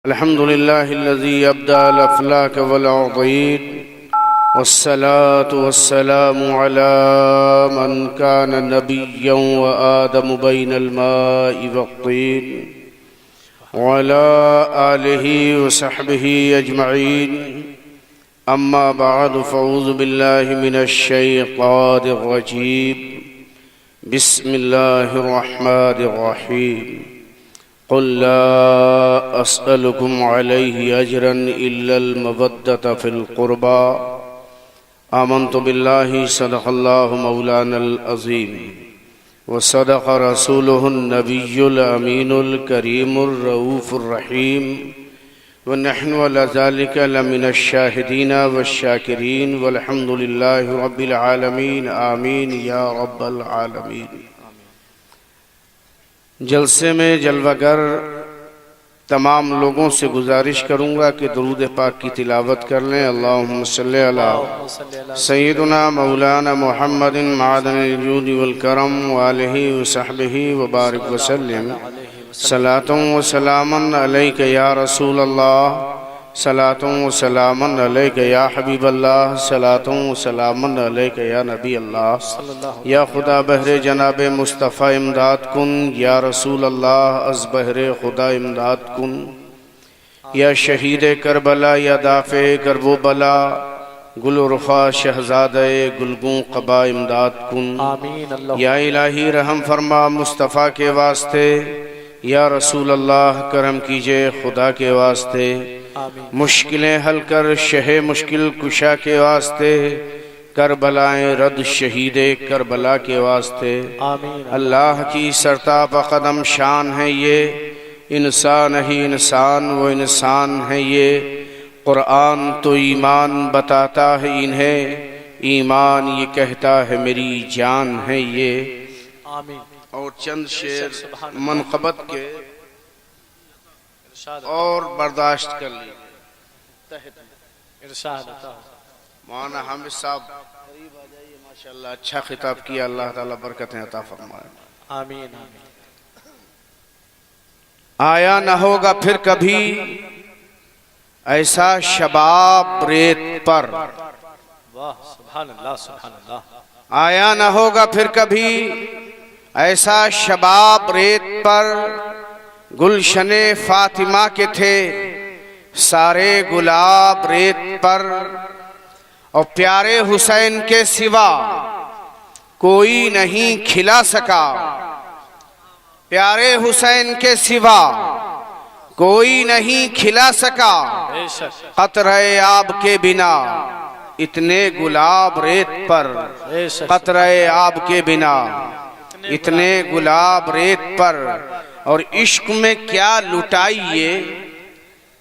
الحمد لله الذي أبدى الأفلاك والعضيد، والصلاة والسلام على من كان نبيا وآدم بين الماء والطين، وعلى آله وصحبه أجمعين. أما بعد، فأعوذ بالله من الشيطان الرجيم. بسم الله الرحمن الرحيم. قل لا أسألكم عليه أجرا إلا المودة في القربى. آمنت بالله، صدق الله مولانا العظيم، وصدق رسوله النبي الأمين الكريم الرؤوف الرحيم، ونحن على ذلك لمن الشاهدين والشاكرين، والحمد لله رب العالمين. آمين یا رب العالمین. جلسے میں جلوہ گر تمام لوگوں سے گزارش کروں گا کہ درود پاک کی تلاوت کر لیں. اللہم صلی علی سیدنا مولانا محمد معدن الجود والکرم وآلہ وصحبہ وبارک وسلم. صلاة و سلاما علیک یا رسول اللہ، صلاة و سلاما علیک یا حبیب اللہ، صلاة و سلاما علیک یا نبی اللہ. یا خدا بہر جناب مصطفیٰ امداد کن، یا رسول اللہ از بہر خدا امداد کن. یا شہید کربلا، یا دافع کرب و بلا، گل و رخا شہزادہ گلگوں قبا امداد کن. یا الہی رحم فرما مصطفیٰ کے واسطے، یا رسول اللہ کرم کیجئے خدا کے واسطے. مشکلیں حل کر شہ مشکل کشا کے واسطے، کربلائیں رد شہید کربلا کے واسطے. اللہ کی سرتاپ قدم شان ہے یہ، انسان ہی انسان وہ انسان ہے یہ. قرآن تو ایمان بتاتا ہے انہیں، ایمان یہ کہتا ہے میری جان ہے یہ. اور چند شعر منقبت کے اور برداشت کر لیجیے. مولانا حامد صاحب قریب آ جائیے. ماشاءاللہ اچھا خطاب کیا، اللہ تعالیٰ برکتیں عطا فرمائے. آمین. آیا نہ ہوگا پھر کبھی ایسا شباب ریت پر. واہ سبحان اللہ سبحان اللہ. آیا نہ ہوگا پھر کبھی ایسا شباب ریت پر، گلشن فاطمہ کے تھے سارے گلاب ریت پر. اور پیارے حسین کے سوا کوئی نہیں کھلا سکا، پیارے حسین کے سوا کوئی نہیں کھلا سکا. قطرہ آب کے بنا اتنے گلاب ریت پر، قطرہ آب کے بنا اتنے گلاب ریت پر. اور عشق میں کیا لٹائیے،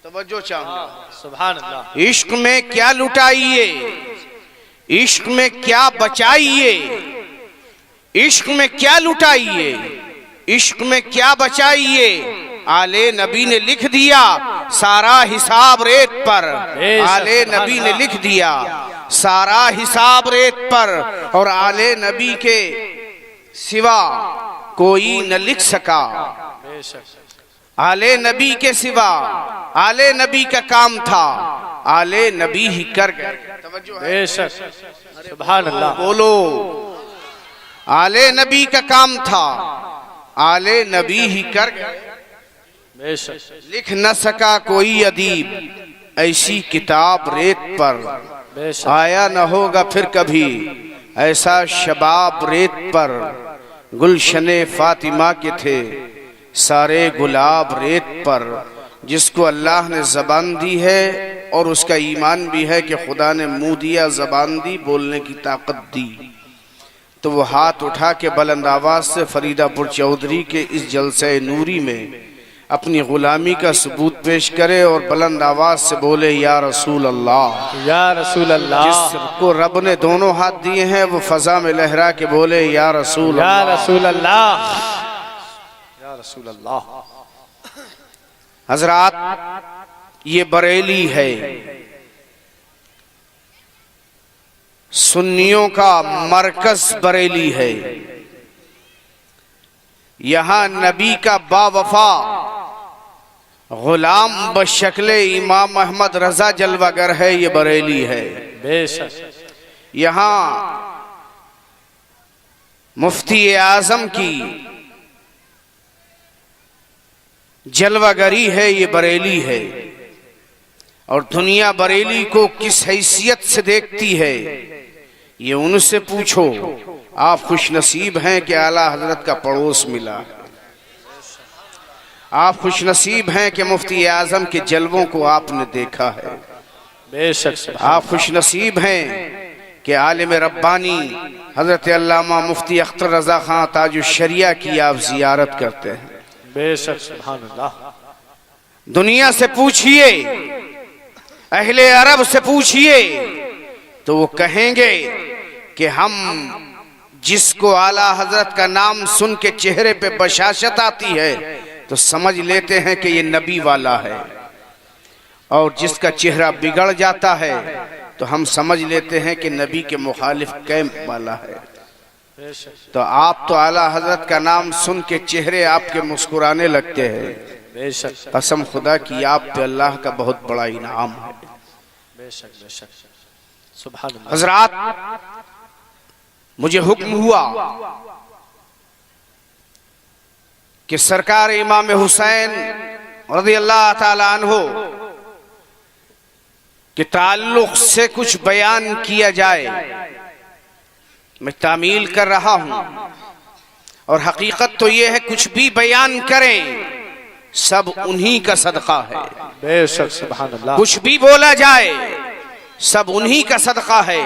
توجہ چاہوں، سبحان اللہ. عشق میں کیا لٹائیے، عشق میں کیا بچائیے، عشق میں کیا لٹائیے، عشق میں کیا بچائیے. آل نبی نے لکھ دیا سارا حساب ریت پر، آل نبی نے لکھ دیا سارا حساب ریت پر. اور آل نبی کے سوا کوئی نہ لکھ سکا، آل نبی کے سوا آل نبی کا کام تھا، آل نبی ہی کر گئے. بے شک سبحان اللہ. بولو، آل نبی کا کام تھا، آل نبی ہی کر گئے. بے شک لکھ نہ سکا کوئی ادیب ایسی کتاب ریت پر. بے شک. آیا نہ ہوگا پھر کبھی ایسا شباب ریت پر، گلشن فاطمہ کے تھے سارے گلاب ریت پر. جس کو اللہ نے زبان دی ہے اور اس کا ایمان بھی ہے کہ خدا نے منہ دیا، زبان دی، بولنے کی طاقت دی، تو وہ ہاتھ اٹھا کے بلند آواز سے فریدہ پور چودھری کے اس جلسہ نوری میں اپنی غلامی کا ثبوت پیش کرے اور بلند آواز سے بولے یا رسول اللہ. یا رسول اللہ. جس کو رب نے دونوں ہاتھ دیے ہیں وہ فضا میں لہرا کے بولے یا رسول اللہ. یا رسول اللہ. یا رسول اللہ. حضرات یہ بریلی ہے، سنیوں کا مرکز بریلی ہے. یہاں نبی کا با وفا غلام بشکل امام احمد رضا جلوہ گر ہے، یہ بریلی ہے۔ بے شک یہاں مفتی اعظم کی جلوہ گری ہے، یہ بریلی ہے۔ اور دنیا بریلی کو کس حیثیت سے دیکھتی ہے یہ ان سے پوچھو۔ آپ خوش نصیب ہیں کہ اعلیٰ حضرت کا پڑوس ملا، آپ خوش نصیب ہیں کہ مفتی اعظم کے جلووں کو آپ نے دیکھا ہے، بے شک آپ خوش نصیب ہیں کہ عالم ربانی حضرت علامہ مفتی اختر رضا خان تاج الشریعہ کی آپ زیارت کرتے ہیں۔ بے شک سبحان اللہ۔ دنیا سے پوچھئے، اہل عرب سے پوچھئے تو وہ کہیں گے کہ ہم جس کو اعلیٰ حضرت کا نام سن کے چہرے پہ بشاشت آتی ہے تو سمجھ لیتے ہیں کہ یہ نبی والا ہے، اور جس کا چہرہ بگڑ جاتا ہے تو ہم سمجھ لیتے ہیں کہ نبی کے مخالف کیمپ والا ہے۔ تو آپ تو اعلیٰ حضرت کا نام سن کے چہرے آپ کے مسکرانے لگتے ہیں۔ بے شک قسم خدا کی آپ پہ اللہ کا بہت بڑا انعام ہے۔ بے شک بے شک سبحان اللہ۔ حضرات، مجھے حکم ہوا کہ سرکار امام حسین رضی اللہ تعالی عنہ کے تعلق سے کچھ بیان کیا جائے۔ میں تعمیل کر رہا ہوں، اور حقیقت تو یہ ہے کچھ بھی بیان کریں سب انہی کا صدقہ ہے۔ بے شک سبحان اللہ۔ کچھ بھی بولا جائے سب انہی کا صدقہ ہے،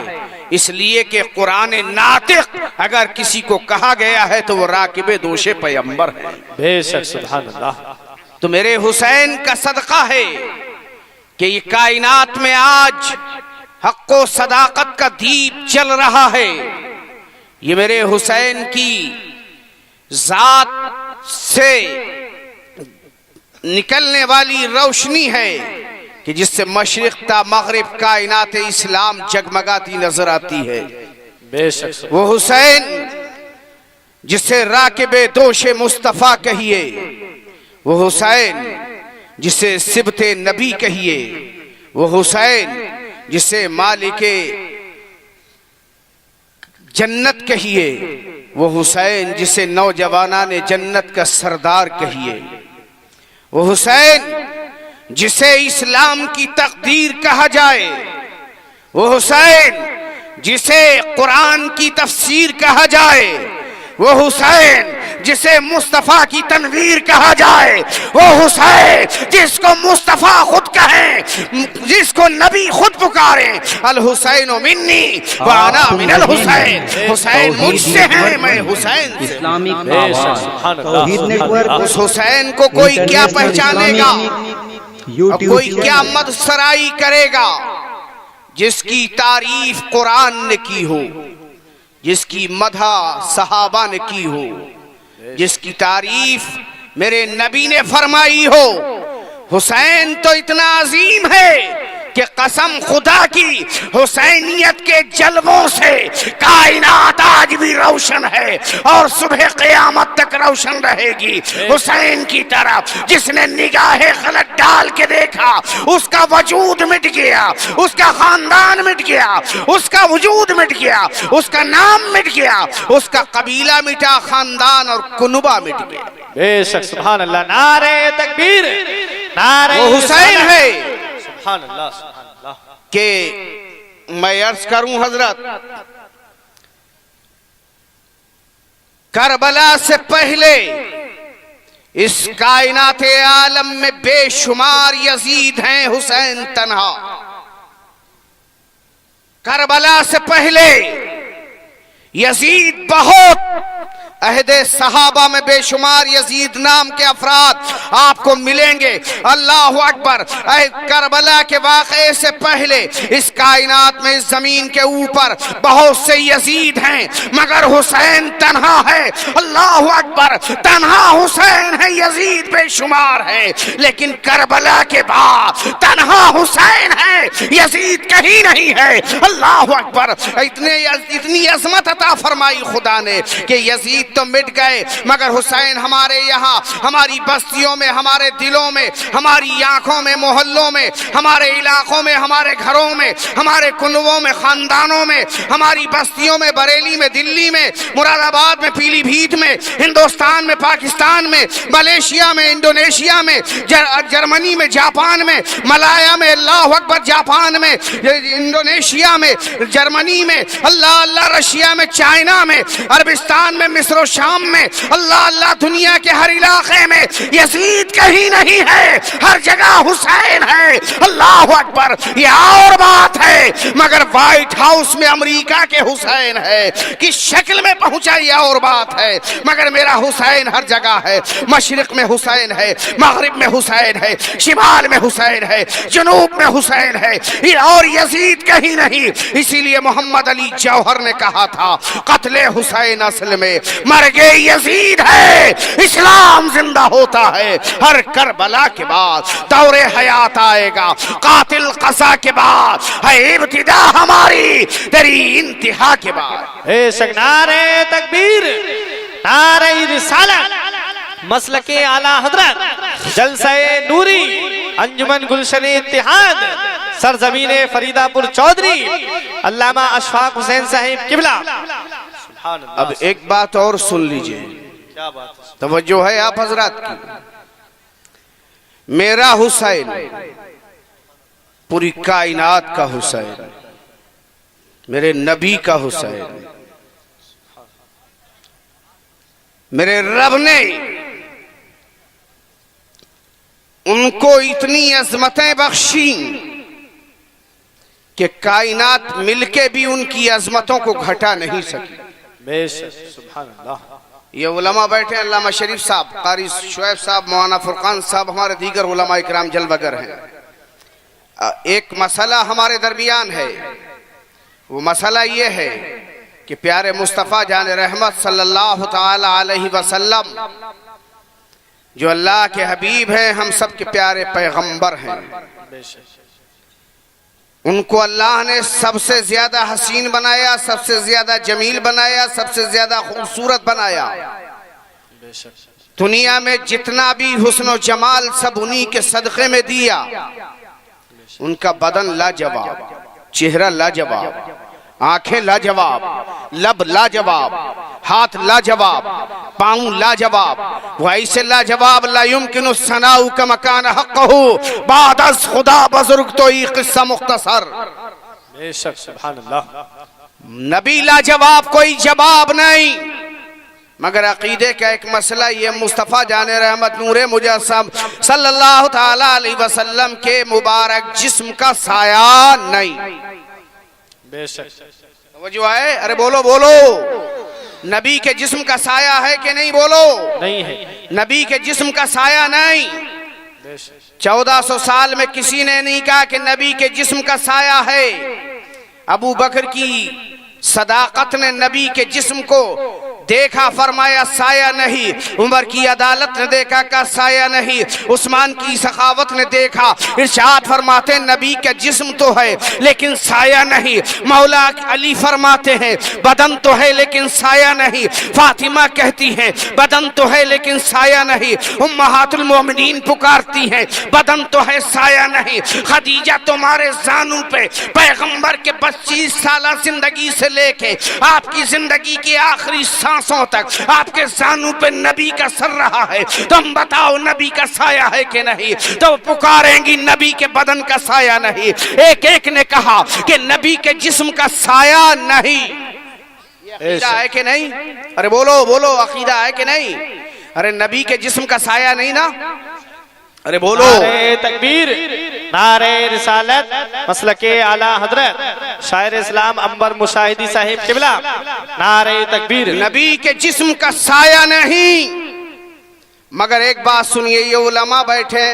اس لیے کہ قرآن ناطق اگر کسی کو کہا گیا ہے تو وہ راکب دوش پیغمبر ہے۔ بے شک سبحان اللہ۔ تو میرے حسین کا صدقہ ہے کہ یہ کائنات میں آج حق و صداقت کا دیپ چل رہا ہے۔ یہ میرے حسین کی ذات سے نکلنے والی روشنی ہے کہ جس سے مشرق تا مغرب کائنات اسلام جگمگاتی نظر آتی ہے۔ بے شک وہ حسین جسے راکب دوش مصطفیٰ کہیے، وہ حسین جسے سبت نبی کہیے، وہ حسین جسے مالک جنت کہیے، وہ حسین جسے نوجوانان جنت کا سردار کہیے، وہ حسین جسے اسلام کی تقدیر کہا جائے، وہ حسین جسے قرآن کی تفسیر کہا جائے، وہ حسین جسے مصطفیٰ کی تنویر کہا جائے، وہ حسین جس کو مصطفیٰ خود کہیں، جس کو نبی خود پکاریں، الحسین منی وانا من الحسین، حسین مجھ سے ہے میں حسین سے۔ اسلامک بے شک آواز سبحان اللہ توحید نیٹ ورک اس حسین کو کوئی کیا پہچانے گا اور کوئی کیا مدسرائی کرے گا جس کی تعریف قرآن نے کی ہو، جس کی مدح صحابہ نے کی ہو، جس کی تعریف میرے نبی نے فرمائی ہو۔ حسین تو اتنا عظیم ہے کہ قسم خدا کی حسینیت کے جلووں سے کائنات آج بھی روشن ہے اور صبح قیامت تک روشن رہے گی۔ حسین کی طرف جس نے نگاہ غلط ڈال کے دیکھا اس کا وجود مٹ گیا، اس کا خاندان مٹ گیا، اس کا وجود مٹ گیا، اس کا نام مٹ گیا، اس کا قبیلہ مٹا، خاندان اور کنبہ مٹ گیا۔ بے شک سبحان اللہ۔ نعرہ تکبیر، نعرہ وہ حسین ہے سبحان اللہ سبحان اللہ۔ کہ میں عرض کروں حضرت، کربلا سے پہلے اس کائنات عالم میں بے شمار یزید ہیں، حسین تنہا۔ کربلا سے پہلے یزید بہت، عہد صحابہ میں بے شمار یزید نام کے افراد آپ کو ملیں گے۔ اللہ اکبر۔ کربلا کے واقعے سے پہلے اس کائنات میں اس زمین کے اوپر بہت سے یزید ہیں مگر حسین تنہا ہے۔ اللہ اکبر۔ تنہا حسین ہے، یزید بے شمار ہے، لیکن کربلا کے بعد تنہا حسین ہے، یزید کہیں نہیں ہے۔ اللہ اکبر۔ اتنی عظمت عطا فرمائی خدا نے کہ یزید شہید تو مٹ گئے مگر حسین ہمارے یہاں، ہماری بستیوں میں، ہمارے دلوں میں، ہماری آنکھوں میں، محلوں میں، ہمارے علاقوں میں، ہمارے گھروں میں، ہمارے کنبوں میں، خاندانوں میں، ہماری بستیوں میں، بریلی میں، دلی میں، مراد آباد میں، پیلی بھیت میں، ہندوستان میں، پاکستان میں، ملیشیا میں، انڈونیشیا میں، جرمنی میں، جاپان میں، ملایا میں، اللہ اکبر، جاپان میں، انڈونیشیا میں، جرمنی میں، اللہ اللہ، رشیا میں، چائنا میں، عربستان میں، مصر و شام میں، اللہ اللہ، دنیا کے ہر علاقے میں یزید کہیں نہیں ہے، ہر جگہ حسین ہے، اللہ اکبر۔ یہ اور بات ہے مگر وائٹ ہاؤس میں امریکہ کے حسین ہے، کس شکل میں پہنچا یہ اور بات ہے، مگر میرا حسین ہر جگہ ہے، مشرق میں حسین ہے، مغرب میں حسین ہے، شمال میں حسین ہے، جنوب میں حسین ہے، یہ اور یزید کہیں نہیں۔ اسی لیے محمد علی جوہر نے کہا تھا قتل حسین اصل میں مرگ یزید ہے، اسلام زندہ ہوتا ہے ہر کربلا کے بعد، دور حیات آئے گا قاتل قضا کے بعد، ہے ابتدا ہماری تیری انتہا کے بعد۔ اے شک نعرہ تکبیر، نعرہ رسالت، مسلک اعلی حضرت، جلسہ نوری، انجمن گلشن اتحاد، سرزمین فریدہ پور چودھری، علامہ اشفاق حسین صاحب قبلہ۔ اب ایک بات اور سن لیجئے، کیا بات ہے؟ توجہ ہے آپ حضرات کی، میرا حسین پوری کائنات کا حسین، میرے نبی کا حسین، میرے رب نے ان کو اتنی عظمتیں بخشی کہ کائنات مل کے بھی ان کی عظمتوں کو گھٹا نہیں سکی۔ بے شک، سبحان اللہ۔ یہ علماء بیٹھے ہیں، علامہ شریف صاحب، قاری شعیب صاحب، مولانا فرقان صاحب، ہمارے دیگر علماء اکرام جلوگر ہیں۔ ایک مسئلہ ہمارے درمیان ہے، وہ مسئلہ یہ ہے کہ پیارے مصطفیٰ جان رحمت صلی اللہ تعالی علیہ وسلم جو اللہ کے حبیب ہیں، ہم سب کے پیارے پیغمبر ہیں، بے شک، ان کو اللہ نے سب سے زیادہ حسین بنایا، سب سے زیادہ جمیل بنایا، سب سے زیادہ خوبصورت بنایا۔ بے شک، دنیا میں جتنا بھی حسن و جمال سب انہی کے صدقے میں دیا۔ ان کا بدن لاجواب، چہرہ لاجواب، آنکھیں لاجواب، لب لاجواب، ہاتھ لاجواب، پاؤں لاجواب، وہ ایسے لاجواب لا يمكن الثناء كما كان حقه بعد از خدا بزرگ تو یہ قصہ مختصر۔ بے شک، سبحان اللہ۔ نبی لاجواب، کوئی جواب نہیں، مگر عقیدے کا ایک مسئلہ یہ مصطفیٰ جان رحمت نور مجسم صلی اللہ تعالی علیہ وسلم کے مبارک جسم کا سایہ نہیں۔ بے شک، توجہ ہے؟ ارے بولو بولو، نبی کے جسم کا سایہ ہے کہ نہیں؟ بولو، نہیں ہے۔ نبی کے جسم کا سایہ نہیں۔ بے شک، 1400 سال میں کسی نے نہیں کہا کہ نبی کے جسم کا سایہ ہے۔ ابو بکر کی صداقت نے نبی کے جسم کو دیکھا، فرمایا سایہ نہیں۔ عمر کی عدالت نے دیکھا کہ سایہ نہیں۔ عثمان کی سخاوت نے دیکھا، ارشاد فرماتے نبی کا جسم تو ہے لیکن سایہ نہیں۔ مولا علی فرماتے ہیں بدن تو ہے لیکن سایہ نہیں۔ فاطمہ کہتی ہیں بدن تو ہے لیکن سایہ نہیں۔ امہات المومنین پکارتی ہیں بدن تو ہے سایہ نہیں۔ خدیجہ تمہارے زانوں پہ پیغمبر کے 25 سالہ زندگی سے لے کے آپ کی زندگی کی آخری سانسوں تک آپ کے زانوں پہ نبی کا سر رہا ہے، تم بتاؤ نبی کا سایہ ہے کہ نہیں؟ تو پکاریں گی نبی کے بدن کا سایہ نہیں۔ ایک ایک نے کہا کہ نبی کے جسم کا سایہ نہیں۔ یہ عقیدہ ہے کہ نہیں؟ ارے بولو بولو، عقیدہ ہے کہ نہیں؟ ارے نبی کے جسم کا سایہ نہیں نا؟ ارے بولو۔ نعرہ تکبیر، نعرہ رسالت، مسلک اعلی حضرت شاعر اسلام انور مشاہدی صاحب قبلہ، نعرہ تکبیر۔ نبی کے جسم کا سایہ نہیں، مگر ایک بات سنیے، یہ علماء بیٹھے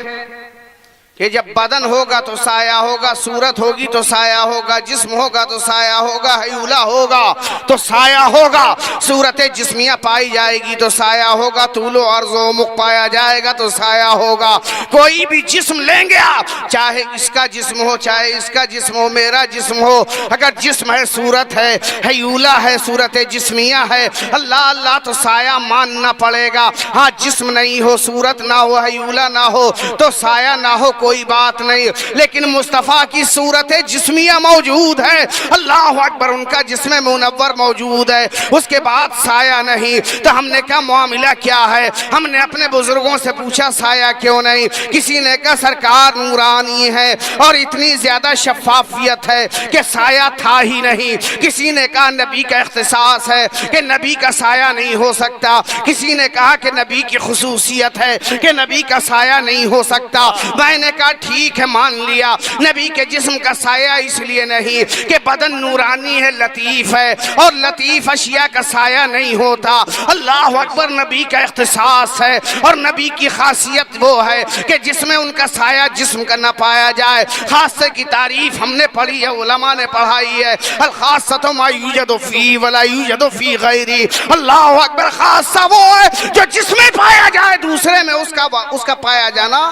کہ جب بدن ہوگا تو سایہ ہوگا، صورت ہوگی تو سایہ ہوگا، جسم ہوگا تو سایہ ہوگا، حیولہ ہوگا تو سایہ ہوگا، صورت جسمیہ پائی جائے گی تو سایہ ہوگا، طول و عرض و عمق پایا جائے گا تو سایہ ہوگا۔ کوئی بھی جسم لیں گے آپ، چاہے اس کا جسم ہو چاہے اس کا جسم ہو، میرا جسم ہو، اگر جسم ہے، صورت ہے، حیولہ ہے، صورت جسمیہ ہے، اللہ اللہ تو سایہ ماننا پڑے گا۔ ہاں جسم نہیں ہو، صورت نہ ہو، حیولہ نہ ہو تو سایہ نہ ہو، کوئی بات نہیں، لیکن مصطفیٰ کی صورت جسمیہ موجود ہے، اللہ اکبر، ان کا جسم منور موجود ہے، اس کے بعد سایہ نہیں۔ تو ہم نے کہا معاملہ کیا ہے؟ ہم نے اپنے بزرگوں سے پوچھا سایہ کیوں نہیں؟ کسی نے کہا سرکار نورانی ہے اور اتنی زیادہ شفافیت ہے کہ سایہ تھا ہی نہیں۔ کسی نے کہا نبی کا اختصاص ہے کہ نبی کا سایہ نہیں ہو سکتا۔ کسی نے کہا کہ نبی کی خصوصیت ہے کہ نبی کا سایہ نہیں ہو سکتا۔ میں نے کہا ٹھیک ہے، مان لیا، نبی کے جسم کا سایہ اس لیے نہیں کہ بدن نورانی ہے، لطیف ہے، اور لطیف اشیاء کا سایہ نہیں ہوتا۔ اللہ اکبر، نبی کا اختصاص ہے اور نبی کی خاصیت وہ ہے کہ جس میں ان کا سایہ جسم کا نہ پایا جائے۔ خاصے کی تعریف ہم نے پڑھی ہے، علماء نے پڑھائی ہے، الخاصۃ ما یوجد فی ولا یوجد فی غیری۔ اللہ اکبر، خاصہ وہ ہے جو جس میں پایا جائے دوسرے میں اس کا پایا جانا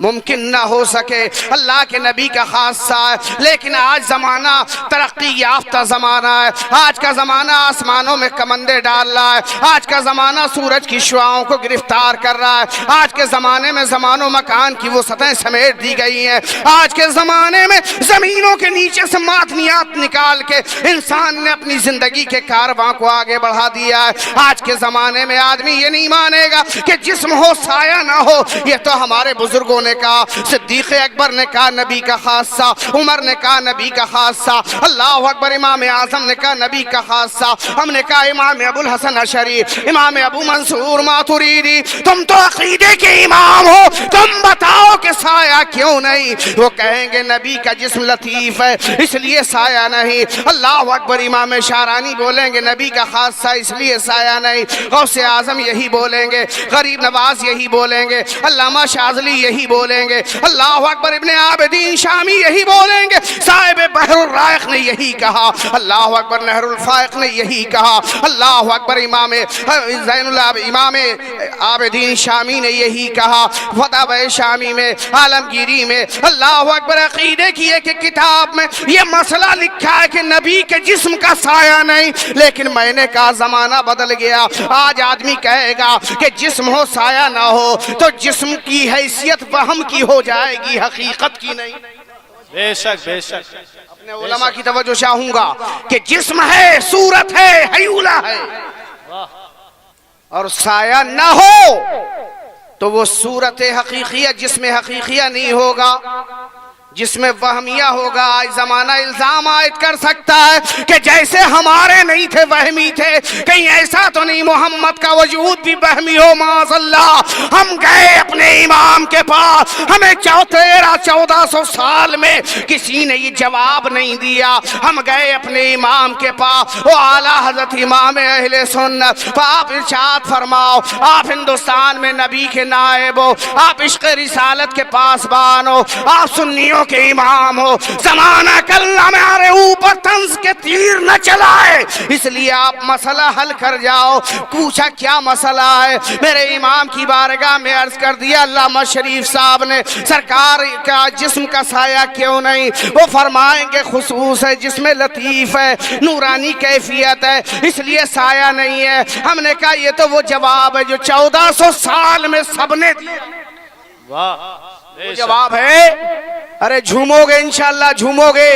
ممکن نہ ہو سکے۔ اللہ کے نبی کا خاصہ ہے، لیکن آج زمانہ ترقی یافتہ زمانہ ہے۔ آج کا زمانہ آسمانوں میں کمندے ڈال رہا ہے، آج کا زمانہ سورج کی شعاؤں کو گرفتار کر رہا ہے، آج کے زمانے میں زمان و مکان کی وہ سطحیں سمیٹ دی گئی ہیں، آج کے زمانے میں زمینوں کے نیچے سے معدنیات نکال کے انسان نے اپنی زندگی کے کارواں کو آگے بڑھا دیا ہے۔ آج کے زمانے میں آدمی یہ نہیں مانے گا کہ جسم ہو سایہ نہ ہو۔ یہ تو ہمارے بزرگوں نے کہا، صدیق اکبر نے کہا نبی کا خاصہ، عمر نے کہا نبی کا خاصہ، اللہ اکبر، امام اعظم نے کہا نبی کا خاصہ، ہم نے کہا امام ابو الحسن اشعری، امام ابو منصور ماتریدی، تم تو عقیدے کے امام ہو، تم بتاؤ کہ سایہ کیوں نہیں؟ وہ کہیں گے نبی کا جسم لطیف ہے اس لیے سایہ نہیں۔ اللہ اکبر، امام شارانی بولیں گے نبی کا خاصہ اس لیے سایہ نہیں، غوث اعظم یہی بولیں گے، غریب نواز یہی بولیں گے، علامہ شاذلی یہی بولیں گے، اللہ اکبر، ابن عابدین شامی یہی بولیں گے، صاحب بحر الرائق نے یہی کہا، اللہ اکبر، نہر الفائق نے یہی کہا، اللہ اکبر، امام زین العابدین، امام عابدین شامی نے یہی کہا، فتح شامی میں، عالمگیری میں، اللہ اکبر، عقیدے کی ایک کتاب میں یہ مسئلہ لکھا ہے کہ نبی کے جسم کا سایہ نہیں، لیکن میں نے کہا زمانہ بدل گیا، آج آدمی کہے گا کہ جسم ہو سایہ نہ ہو تو جسم کی حیثیت وہم کی ہو جائے گی، حقیقت کی نہیں۔ بے شک بے شک، اپنے علماء کی توجہ چاہوں گا کہ جسم ہے، صورت ہے، حیولہ ہے، اور سایہ نہ ہو تو وہ صورت حقیقیہ جسم حقیقیہ نہیں ہوگا، جس میں وہمیہ ہوگا۔ آج زمانہ الزام عائد کر سکتا ہے کہ جیسے ہمارے نہیں تھے وہمی تھے، کہیں ایسا تو نہیں محمد کا وجود بھی وہمی ہو، معاذ اللہ۔ ہم گئے اپنے امام کے پاس، ہمیں 1300-1400 سال میں کسی نے یہ جواب نہیں دیا۔ ہم گئے اپنے امام کے پاس، وہ اعلیٰ حضرت امام اہل سنت، تو آپ ارشاد فرماؤ، آپ ہندوستان میں نبی کے نائب ہو، آپ عشق رسالت کے پاسبان ہو، آپ سنیوں کے امام ہو، زمانہ کلہ ہمارے اوپر طنز کے تیر نہ چلائے، اس لیے آپ مسئلہ حل کر جاؤ۔ پوچھا کیا مسئلہ ہے؟ میرے امام کی بارگاہ میں عرض کر دیا، علامہ شریف صاحب نے، سرکار کا جسم کا سایہ کیوں نہیں؟ وہ فرمائیں گے خصوص ہے، جسم لطیف ہے، نورانی کیفیت ہے، اس لیے سایہ نہیں ہے۔ ہم نے کہا یہ تو وہ جواب ہے جو 1400 سال میں سب نے دیا۔ واہ، وہ جواب ہے، ارے جھومو گے انشاءاللہ، جھومو گے،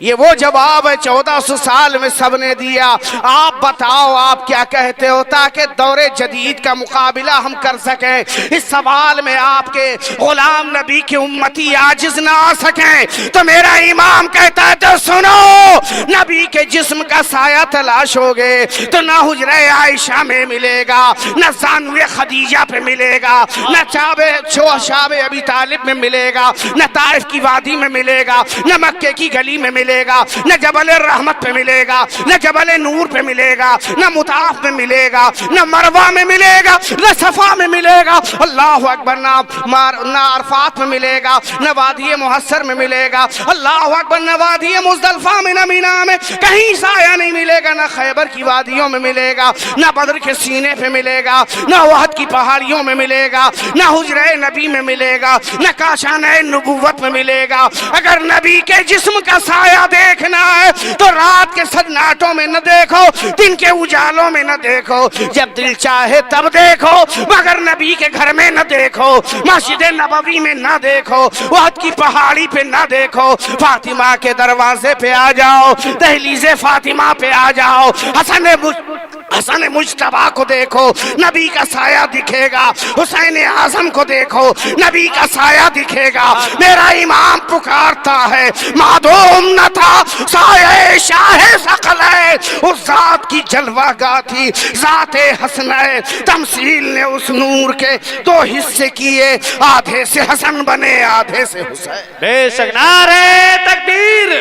یہ وہ جواب ہے 1400 سال میں سب نے دیا۔ آپ بتاؤ آپ کیا کہتے ہو تاکہ دور جدید کا مقابلہ ہم کر سکیں، اس سوال میں آپ کے غلام نبی کی امتی عاجز نہ آ سکیں۔ تو میرا امام کہتا ہے تو سنو، نبی کے جسم کا سایہ تلاش ہوگے تو نہ حجرہ عائشہ میں ملے گا، نہ زانوِ خدیجہ پہ ملے گا، نہ شاب ابی طالب میں ملے گا، نہ طائف کی وادی میں ملے گا، نہ مکے کی گلی میں ملے ملے گا، نہ جبل رحمت پہ ملے گا، نہ جبل نور پہ ملے گا، نہ مطاف میں ملے گا، نہ مروہ میں ملے گا، نہ صفا میں ملے گا، اللہ اکبر، نہ عرفات میں ملے گا، نہ وادی محسر میں ملے گا، اللہ اکبر، نہ وادی مزدلفہ میں، نہ مینا میں، کہیں سایہ نہیں ملے گا، نہ خیبر کی وادیوں میں ملے گا، نہ بدر کے سینے پہ ملے گا، نہ احد کی پہاڑیوں میں ملے گا، نہ حجرہ نبی میں ملے گا، نہ کاشانہ نبوت میں ملے گا۔ اگر نبی کے جسم کا سایہ دیکھنا ہے تو رات کے سناٹوں میں نہ دیکھو، دن کے اجالوں میں نہ دیکھو، جب دل چاہے تب دیکھو، مگر نبی کے گھر میں نہ دیکھو، مسجد نبوی میں نہ دیکھو، احد کی پہاڑی پہ نہ دیکھو، فاطمہ کے دروازے پہ آ جاؤ، دہلیز فاطمہ پہ آ جاؤ، حسن مجتبیٰ کو دیکھو، نبی کا سایہ دکھے گا، حسین اعظم کو دیکھو، نبی کا سایہ دکھے گا۔ میرا امام پکارتا ہے، معدوم نہ تھا سایہ شاہ ثقلین، اس ذات کی جلوہ گاہ تھی ذات حسنین، تمثیل نے اس نور کے دو حصے کیے، آدھے سے حسن بنے آدھے سے حسین۔ بے شک نعرہ تکبیر،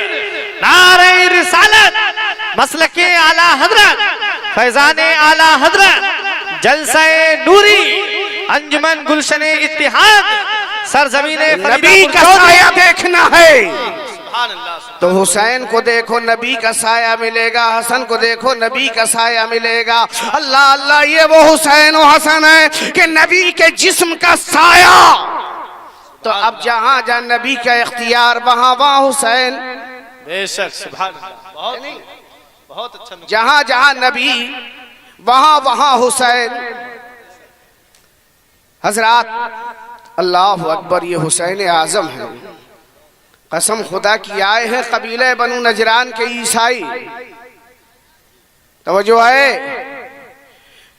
نعرہ رسالت، مسلک اعلی حضرت، فیضان اعلی حضرت، جلسہ نوری، انجمن گلشن اتحاد، سرزمین نبی کا سایہ دیکھنا ہے تو حسین کو دیکھو، نبی کا سایہ ملے گا، حسن کو دیکھو، نبی کا سایہ ملے گا۔ اللہ اللہ، یہ وہ حسین و حسن ہے کہ نبی کے جسم کا سایہ، تو اب جہاں جہاں نبی کا اختیار وہاں وہاں حسین، بے شک سبحان اللہ، بہت اچھا، جہاں جہاں نبی وہاں وہاں حسین۔ حضرات اللہ اکبر، یہ حسین اعظم ہے، قسم خدا کی آئے ہیں قبیلہ بنو نجران کے عیسائی، توجہ ہے،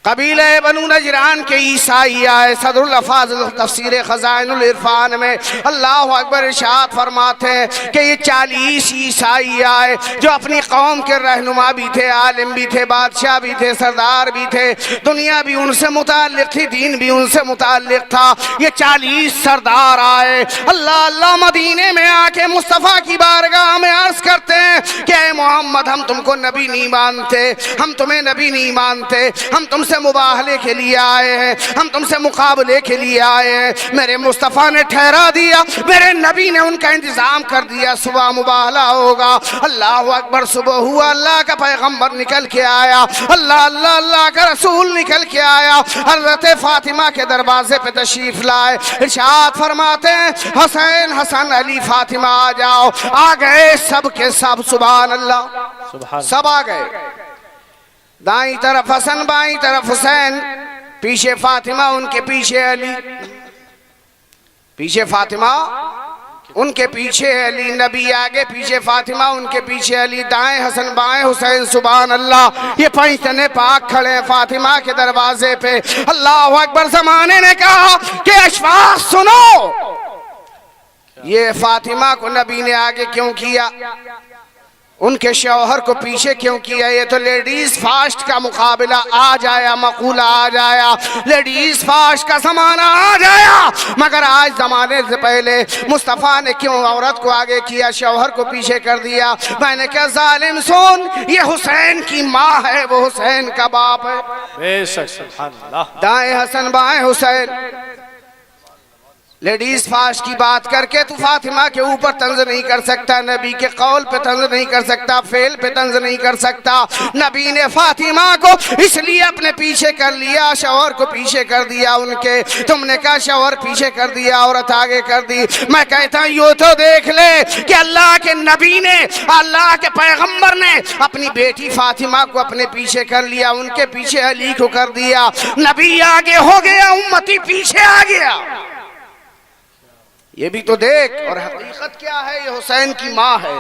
قبیلہ بنو نجران کے عیسائی آئے۔ صدر الافاضل تفسیر خزائن العرفان میں اللہ اکبر ارشاد فرماتے ہیں کہ یہ 40 عیسائی آئے جو اپنی قوم کے رہنما بھی تھے، عالم بھی تھے، بادشاہ بھی تھے، سردار بھی تھے، دنیا بھی ان سے متعلق تھی، دین بھی ان سے متعلق تھا۔ یہ 40 سردار آئے، اللہ اللہ، مدینے میں آ کے مصطفیٰ کی بارگاہ میں عرض کرتے ہیں کہ اے محمد، ہم تم کو نبی نہیں مانتے، ہم تمہیں نبی نہیں مانتے، ہم تم سے مباہلے کے لیے آئے ہیں، ہم تم سے مقابلے کے لیے آئے ہیں۔ میرے مصطفیٰ نے ٹھہرا دیا، میرے نبی نے ان کا انتظام کر دیا، صبح مباہلہ ہوگا۔ اللہ اکبر، صبح ہوا، اللہ کا پیغمبر نکل کے آیا، اللہ اللہ، اللہ کا رسول نکل کے آیا، حضرت فاطمہ کے دروازے پہ تشریف لائے، ارشاد فرماتے ہیں حسین، حسن، علی، فاطمہ آ جاؤ۔ آ گئے سب کے سب، سبحان اللہ، سب آ گئے، دائیں طرف حسن، بائیں طرف حسین، پیچھے فاطمہ، ان کے پیچھے علی، پیچھے فاطمہ ان کے پیچھے علی، نبی آگے، پیچھے فاطمہ، ان کے پیچھے علی، دائیں حسن، بائیں حسین، سبحان اللہ۔ یہ پنجتن پاک کھڑے ہیں فاطمہ کے دروازے پہ۔ اللہ اکبر، زمانے نے کہا کہ اشفاق سنو، یہ فاطمہ کو نبی نے آگے کیوں کیا، ان کے شوہر کو پیچھے کیوں کیا؟ یہ تو لیڈیز فاسٹ کا مقابلہ آ جایا، مقولہ آ جایا، لیڈیز فاسٹ کا زمانہ آ جایا، مگر آج زمانے سے پہلے مصطفیٰ نے کیوں عورت کو آگے کیا، شوہر کو پیچھے کر دیا؟ میں نے کہا ظالم سن، یہ حسین کی ماں ہے، وہ حسین کا باپ ہے۔ بے شک سبحان اللہ، دائیں حسن، بائیں حسین۔ لیڈیز فاسٹ کی بات کر کے تو فاطمہ کے اوپر طنز نہیں کر سکتا، نبی کے قول پہ طنز نہیں کر سکتا، فعل پہ طنز نہیں کر سکتا۔ نبی نے فاطمہ کو اس لیے اپنے پیچھے کر لیا، شوہر کو پیچھے کر دیا ان کے۔ تم نے کہا شوہر پیچھے کر دیا، عورت آگے کر دی۔ میں کہتا ہوں یوں تو دیکھ لے کہ اللہ کے نبی نے، اللہ کے پیغمبر نے اپنی بیٹی فاطمہ کو اپنے پیچھے کر لیا، ان کے پیچھے علی کو کر دیا۔ نبی آگے ہو گیا، امتی پیچھے آ گیا۔ یہ بھی تو دیکھ، اور حقیقت کیا ہے، یہ حسین کی ماں ہے۔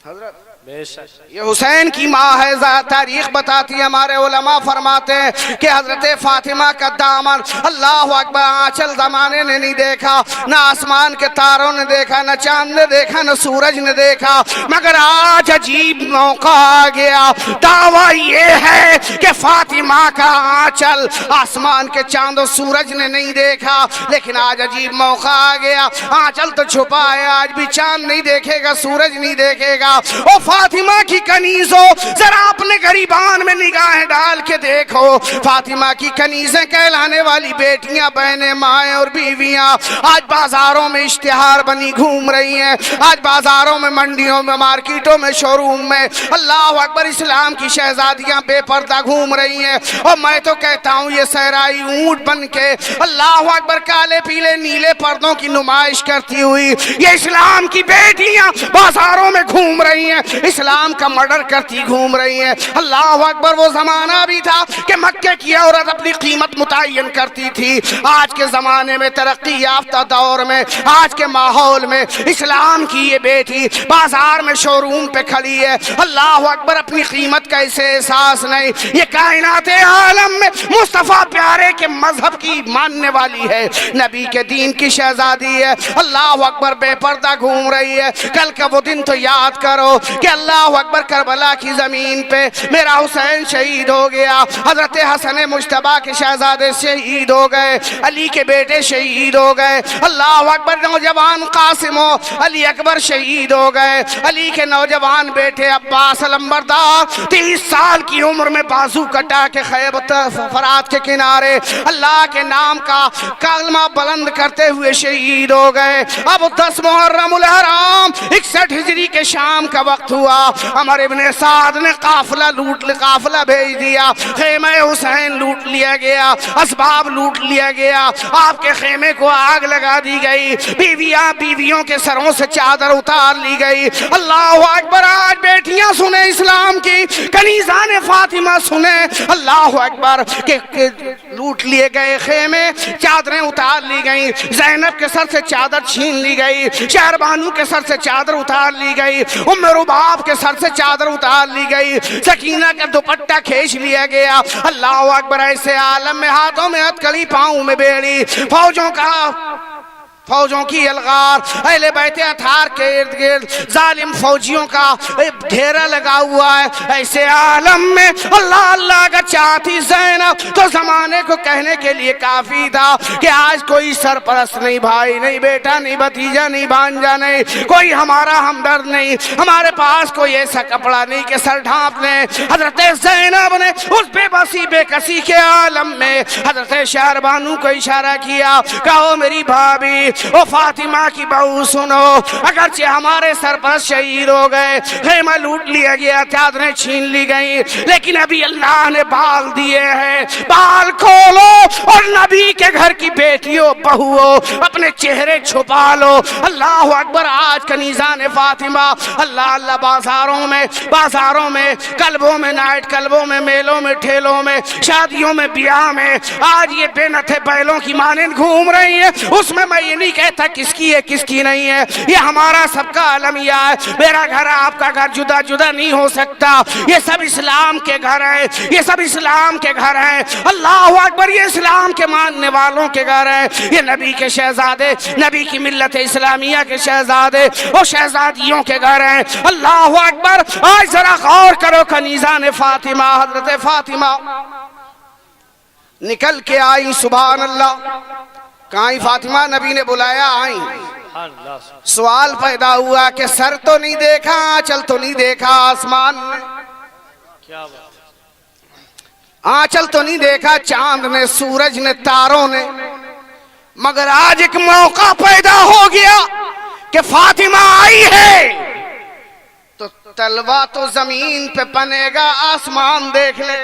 حضرت یہ حسین کی ماں ہے. تاریخ بتاتی ہے, ہمارے علماء فرماتے ہیں کہ حضرت فاطمہ کا دامن اللہ اکبر آنچل زمانے نے نہیں دیکھا, نہ آسمان کے تاروں نے دیکھا, نہ چاند نے دیکھا, نہ سورج نے دیکھا, مگر آج عجیب موقع آ گیا. دعویٰ یہ ہے کہ فاطمہ کا آنچل آسمان کے چاند و سورج نے نہیں دیکھا, لیکن آج عجیب موقع آ گیا. آنچل تو چھپا ہے, آج بھی چاند نہیں دیکھے گا, سورج نہیں دیکھے گا. او فاطمہ کی کنیزوں, ذرا اپنے غریبان میں نگاہیں ڈال کے دیکھو. فاطمہ کی کنیزیں کہلانے والی بیٹیاں, بہنیں, مائیں اور بیویاں آج بازاروں میں اشتہار بنی گھوم رہی ہیں. آج بازاروں میں, منڈیوں میں, مارکیٹوں میں, شو روم میں اللہ اکبر اسلام کی شہزادیاں بے پردہ گھوم رہی ہیں. اور میں تو کہتا ہوں یہ صحرائی اونٹ بن کے اللہ اکبر کالے پیلے نیلے پردوں کی نمائش کرتی ہوئی یہ اسلام کی بیٹیاں بازاروں میں گھوم رہی ہیں, اسلام کا مرڈر کرتی گھوم رہی ہیں. اللہ اکبر وہ زمانہ بھی تھا کہ مکے کی عورت اپنی قیمت متعین کرتی تھی. آج کے زمانے میں, ترقی یافتہ دور میں, آج کے ماحول میں اسلام کی یہ بیٹی بازار میں شو روم پہ کھڑی ہے. اللہ اکبر, اپنی قیمت کا اسے احساس نہیں. یہ کائنات عالم میں مصطفیٰ پیارے کے مذہب کی ماننے والی ہے, نبی کے دین کی شہزادی ہے. اللہ اکبر بے پردہ گھوم رہی ہے. کل کا وہ دن تو یاد کرو کہ اللہ اکبر کربلا کی زمین پہ میرا حسین شہید ہو گیا, حضرت حسن مجتبیٰ کے شہزادے شہید ہو گئے, علی کے بیٹے شہید ہو گئے. اللہ اکبر, نوجوان قاسم و علی اکبر شہید ہو گئے. علی کے نوجوان بیٹے عباس علمبردار 30 سال کی عمر میں بازو کٹا کے خیبر فرات کے کنارے اللہ کے نام کا کلمہ بلند کرتے ہوئے شہید ہو گئے. اب 10 محرم الحرام 61 ہجری کے شام کا وقت ہوا. عمر ابن سعد نے قافلہ بھیج دیا. خیمہ حسین لوٹ لیا گیا, اسباب لوٹ لیا گیا, آپ کے خیمے کو آگ لگا دی گئی, بیویوں کے سروں سے چادر اتار لی گئی. اللہ اکبر, آج بیٹیاں سنیں اسلام کی, کنیزان فاطمہ سنیں اللہ اکبر کہ لوٹ لیے گئے خیمے, چادریں اتار لی گئی, زینب کے سر سے چادر چھین لی گئی, شہربانو کے سر سے چادر اتار لی گئی, ام رباب کے سر سے چادر اتار لی گئی, سکینہ کا دوپٹہ کھینچ لیا گیا. اللہ اکبر, ایسے عالم میں ہاتھوں میں ہتکڑی, پاؤں میں بیڑی, فوجوں کی الغار, اہل بیت اطہار کے ارد گرد ظالم فوجیوں کا گھیرا لگا ہوا ہے. ایسے عالم میں اللہ اللہ کا چاہتی زینب تو زمانے کو کہنے کے لیے کافی تھا کہ آج کوئی سرپرست نہیں, بھائی نہیں, بیٹا نہیں, بھتیجا نہیں, بھانجا نہیں, کوئی ہمارا ہمدرد نہیں, ہمارے پاس کوئی ایسا کپڑا نہیں کہ سر ڈھانپ لیں. حضرت زینب نے اس بے بسی بے کسی کے عالم میں حضرت شہربانو کو اشارہ کیا, کہو میری بھابی او فاطمہ کی بہو سنو, اگرچہ ہمارے سرپرست شہید ہو گئے, خیمہ لوٹ لیا گیا, چادریں چھین لی گئی, لیکن ابھی اللہ نے بال دیے ہیں, بال کھولو اور نبی کے گھر کی بیٹیوں بہوؤں اپنے چہرے چھپا لو. اللہ اکبر, آج کنیزان فاطمہ اللہ اللہ بازاروں میں, کلبوں میں, نائٹ کلبوں میں, میلوں میں, ٹھیلوں میں, شادیوں میں, بیاہ میں آج یہ بے نتھے بیلوں کی مانند گھوم رہی ہیں. اس میں یہ نہیں کہتا کس کی ہے کس کی نہیں ہے, یہ ہمارا سب کا المیہ ہے. میرا گھر آپ کا گھر جدا جدا نہیں ہو سکتا, یہ سب اسلام کے گھر ہیں, یہ سب اسلام کے گھر ہیں. اللہ اکبر, یہ اسلام کے ماننے والوں کے گھر ہیں, یہ نبی کے شہزادے, نبی کی ملت اسلامیہ کے شہزادے اور شہزادیوں کے گھر ہیں. اللہ اکبر, آج ذرا غور کرو, کنیزان فاطمہ حضرت فاطمہ نکل کے آئی, سبحان اللہ. کہیں فاطمہ, نبی نے بلایا, آئیں. سوال پیدا ہوا کہ سر تو نہیں دیکھا, آنچل تو نہیں دیکھا, آسمان نے آنچل تو نہیں دیکھا, چاند نے, سورج نے, تاروں نے, مگر آج ایک موقع پیدا ہو گیا کہ فاطمہ آئی ہے تو تلوہ تو زمین پہ پنے گا, آسمان دیکھ لے.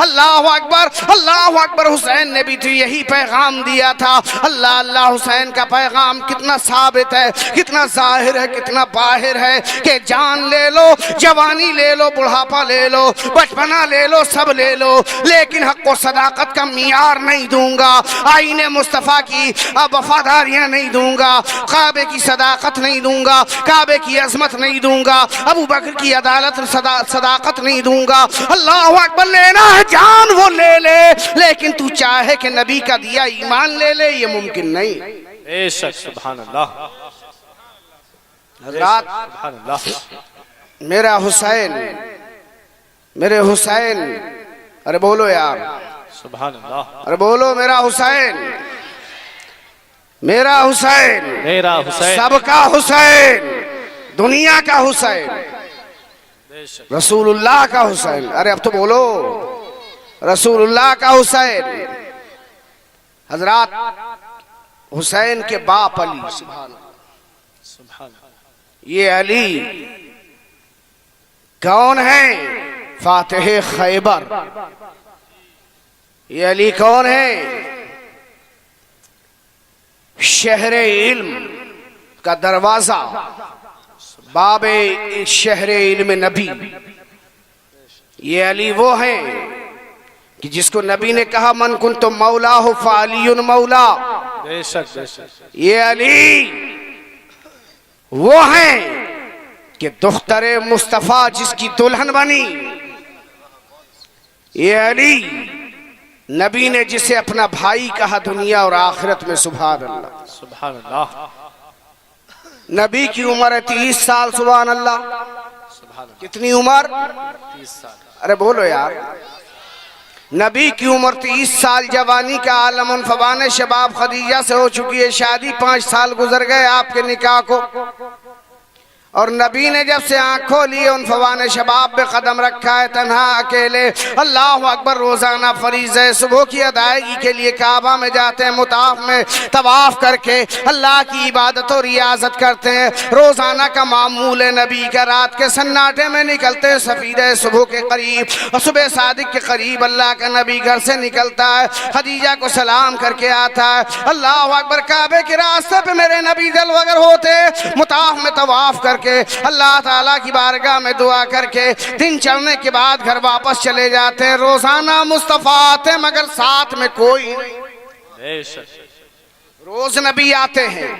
اللہ اکبر، اللہ اکبر۔ حسین نے بھی تو یہی پیغام دیا تھا۔ اللہ اللہ، حسین کا پیغام کتنا ثابت ہے، کتنا ظاہر ہے، کتنا باہر ہے کہ جان لے لو، جوانی لے لو، بڑھاپا لے لو، بچپنا لے لو، سب لے لو، لیکن حق و صداقت کا معیار نہیں دوں گا، آئین مصطفیٰ کی وفاداریاں نہیں دوں گا، کعبے کی صداقت نہیں دوں گا، کعبے کی عظمت نہیں دوں گا، ابو بکر کی عدالت صداقت نہیں دوں گا۔ اللہ اکبر، لینا ہے جان وہ لے لے، لیکن تو چاہے کہ نبی کا دیا ایمان لے لے، یہ ممکن نہیں۔ بے شک، سبحان اللہ۔ حضرات، سبحان اللہ۔ میرا حسین، میرے حسین، ارے بولو یار، سبحان اللہ۔ ارے بولو میرا حسین، میرا حسین، میرا حسین، سب کا حسین، دنیا کا حسین، بے شک، رسول اللہ کا حسین۔ ارے اب تو بولو، رسول اللہ کا حسین۔ حضرات، حسین کے باپ علی، سبحان اللہ۔ یہ علی کون ہیں؟ فاتح خیبر۔ یہ علی کون ہیں؟ شہر علم کا دروازہ، باب شہر علم نبی۔ یہ علی وہ ہیں کہ جس کو نبی نے کہا من کنت مولا فعلی مولا۔ بے شک، بے شک، یہ علی وہ ہیں کہ دختر مصطفیٰ جس کی دلہن بنی۔ یہ علی نبی نے جسے اپنا بھائی کہا دنیا اور آخرت میں، سبحان اللہ۔ سبحان اللہ۔ نبی کی عمر ہے 30 سال، سبحان اللہ۔ سبحان اللہ۔ کتنی عمر؟ 30 سال۔ ارے بولو یار، نبی کی عمر 30 سال، جوانی کا عالم انفوان شباب، خدیجہ سے ہو چکی ہے شادی، 5 سال گزر گئے آپ کے نکاح کو، اور نبی نے جب سے آنکھ کھولی انفوان شباب پہ قدم رکھا ہے، تنہا اکیلے۔ اللہ اکبر، روزانہ فریضہ صبح کی ادائیگی کے لیے کعبہ میں جاتے ہیں، مطاف میں طواف کر کے اللہ کی عبادت و ریاضت کرتے ہیں۔ روزانہ کا معمول ہے نبی کا، رات کے سناٹے میں نکلتے ہیں، سفیدہ صبح کے قریب اور صبح صادق کے قریب اللہ کا نبی گھر سے نکلتا ہے، خدیجہ کو سلام کر کے آتا ہے۔ اللہ اکبر، کعبے کے راستے پہ میرے نبی جلوگر ہوتے، مطاف میں طواف کر کے اللہ تعالیٰ کی بارگاہ میں دعا کر کے دن چڑھنے کے بعد گھر واپس چلے جاتے ہیں۔ روزانہ مصطفیٰ آتے مگر ساتھ میں کوئی نہیں۔ بے شک، روز نبی آتے ہیں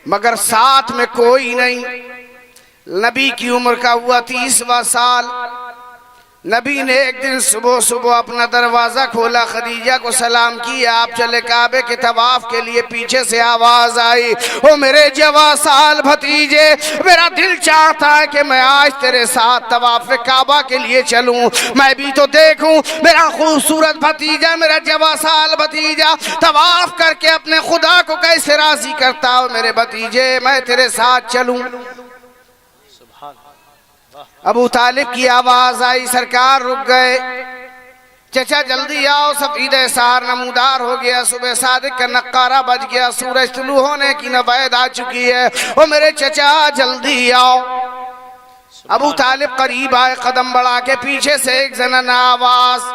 مگر ساتھ میں کوئی نہیں۔ نبی کی عمر کا ہوا 30واں سال۔ نبی نے ایک دن صبح صبح اپنا دروازہ کھولا، خدیجہ کو سلام کیا، آپ چلے کعبے کے طواف کے لیے، پیچھے سے آواز آئی، او میرے جواں سال بھتیجے، میرا دل چاہتا ہے کہ میں آج تیرے ساتھ طواف کعبہ کے لیے چلوں، میں بھی تو دیکھوں میرا خوبصورت بھتیجا، میرا جواں سال بھتیجا طواف کر کے اپنے خدا کو کیسے راضی کرتا ہو۔ میرے بھتیجے، میں تیرے ساتھ چلوں۔ ابو طالب کی آواز آئی، سرکار رک گئے، چچا جلدی آؤ، سفید سحر نمودار ہو گیا، صبح صادق کا نقارہ بج گیا، سورج طلوع ہونے کی نوید آ چکی ہے، او میرے چچا جلدی آؤ۔ ابو طالب قریب آئے، قدم بڑھا کے، پیچھے سے ایک زنن آواز،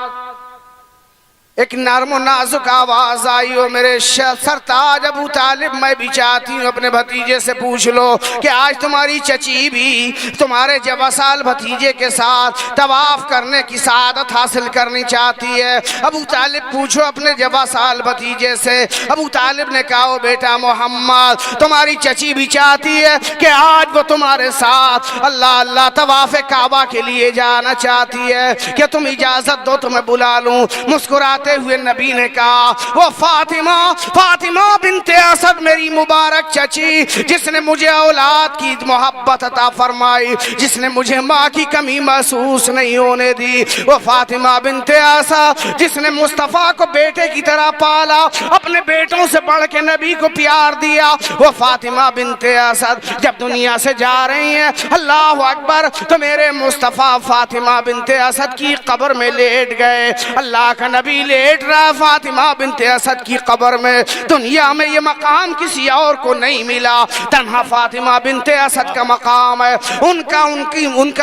ایک نرم و نازک آواز آئی، او میرے سرتاج ابو طالب، میں بھی چاہتی ہوں اپنے بھتیجے سے پوچھ لو کہ آج تمہاری چچی بھی تمہارے جواں سال بھتیجے کے ساتھ طواف کرنے کی سعادت حاصل کرنی چاہتی ہے۔ ابو طالب پوچھو اپنے جواں سال بھتیجے سے۔ ابو طالب نے کہا، او بیٹا محمد، تمہاری چچی بھی چاہتی ہے کہ آج وہ تمہارے ساتھ اللہ اللہ طواف کعبہ کے لیے جانا چاہتی ہے، کہ تم اجازت دو تو میں بلا لوں۔ مسکراتے ہوئے نبی نے کہا، وہ فاطمہ، فاطمہ بنت اسد، میری مبارک چچی، جس نے مجھے اولاد کی محبت عطا فرمائی، جس نے مجھے ماں کی کمی محسوس نہیں ہونے دی، وہ فاطمہ بنت اسد، جس نے مصطفیٰ کو بیٹے کی طرح پالا، اپنے بیٹوں سے بڑھ کے نبی کو پیار دیا، وہ فاطمہ بنت اسد جب دنیا سے جا رہی ہیں، اللہ اکبر، تو میرے مصطفیٰ فاطمہ بنت اسد کی قبر میں لیٹ گئے، اللہ کا نبی لیٹ رہا فاطمہ بنت اسد کی قبر میں. دنیا میں یہ مقام کسی اور کو نہیں ملا, تنہا فاطمہ بنت اسد کا مقام ہے. ان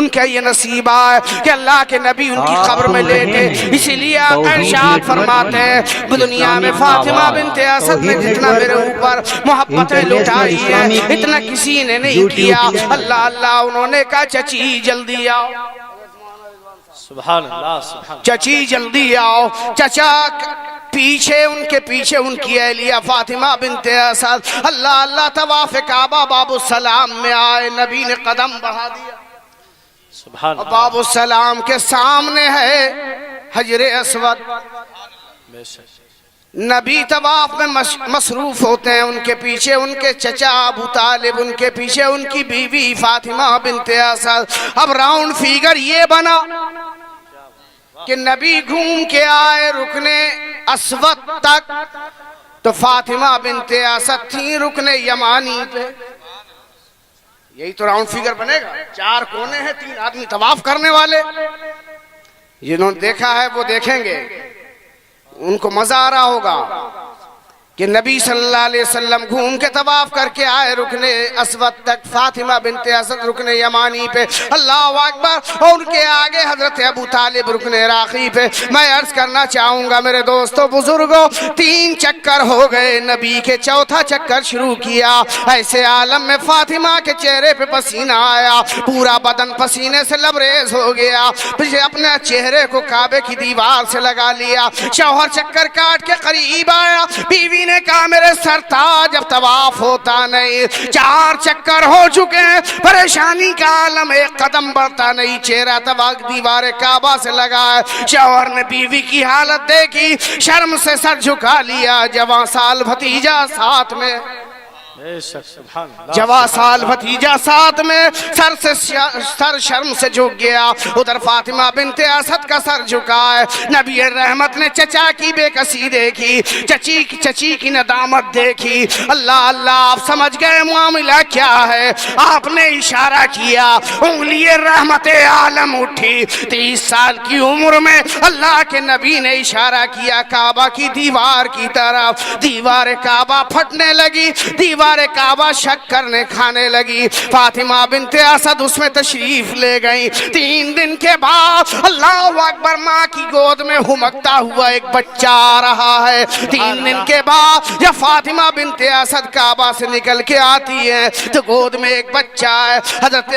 کا یہ نصیبہ ہے کہ اللہ کے نبی ان کی قبر میں لیٹے. اسی لیے آقا ارشاد فرماتے ہیں دنیا میں فاطمہ بنت اسد نے جتنا میرے اوپر محبتیں لٹائی ہے اتنا کسی نے نہیں کیا. اللہ اللہ انہوں نے کہا چچی جلدی آؤ, سبحان اللہ سبحان اللہ. چچی جلدی آؤ. چچا پیچھے ان کے پیچھے ان کی اہلیہ فاطمہ بنت اسد اللہ اللہ طواف کعبہ باب السلام میں آئے. نبی نے قدم بڑھا دیا. سبحان اللہ. باب السلام کے سامنے ہے حجر اسود. بے شک. نبی طواف میں مصروف ہوتے ہیں, ان کے پیچھے ان کے چچا ابو طالب, ان کے پیچھے ان کی بیوی فاطمہ بنت اسد. اب راؤنڈ فیگر یہ بنا کہ نبی گھوم کے آئے رکنے اسود تک, تو فاطمہ بنت اسد تھی رکنے یمانی پہ. یہی تو راؤنڈ فیگر بنے گا. 4 کونے ہیں, 3 آدمی طواف کرنے والے. جنہوں نے دیکھا ہے وہ دیکھیں گے, ان کو مزہ آ رہا ہوگا کہ نبی صلی اللہ علیہ وسلم گھوم کے طواف کر کے آئے رکنے اسود تک, فاطمہ بنت اسد رکنے یمانی پہ. اللہ اکبر. اور ان کے آگے حضرت ابو طالب رکنے عراقی پہ. میں عرض کرنا چاہوں گا میرے دوستو بزرگوں, 3 چکر ہو گئے, نبی کے 4تھا چکر شروع کیا. ایسے عالم میں فاطمہ کے چہرے پہ پسینہ آیا, پورا بدن پسینے سے لبریز ہو گیا. پھر اپنے چہرے کو کعبے کی دیوار سے لگا لیا. شوہر چکر کاٹ کے قریب آیا, بیوی نے کہا میرے سرتاج اب طواف ہوتا نہیں, 4 چکر ہو چکے ہیں, پریشانی کا عالم, ایک قدم بڑھتا نہیں, چہرہ طواف دیوار کعبہ سے لگا ہے. شوہر نے بیوی کی حالت دیکھی, شرم سے سر جھکا لیا. جوان سال بھتیجا ساتھ میں, بے شک. سبحان اللہ. جوان سال بھتیجا ساتھ میں, سر شرم سے جھک گیا. ادھر فاطمہ بنت اسد کا سر جھکا ہے. نبی رحمت نے چچا کی بے کسی دیکھی, چچی کی ندامت دیکھی. اللہ اللہ, آپ سمجھ گئے معاملہ کیا ہے. آپ نے اشارہ کیا, انگلی رحمت عالم اٹھی. 30 سال کی عمر میں اللہ کے نبی نے اشارہ کیا کعبہ کی دیوار کی طرف. دیوار کعبہ پھٹنے لگی, دیوار کعبہ شک کرنے کھانے لگی. فاطمہ بنت اسد اس میں تشریف لے گئی. 3 دن کے بعد اللہ اکبر, ماں کی گود میں ہمکتا ہوا ایک بچہ آ رہا ہے. 3 دن کے بعد جب فاطمہ بنت اسد کعبہ سے نکل کے آتی ہے تو گود میں ایک بچہ ہے. حضرت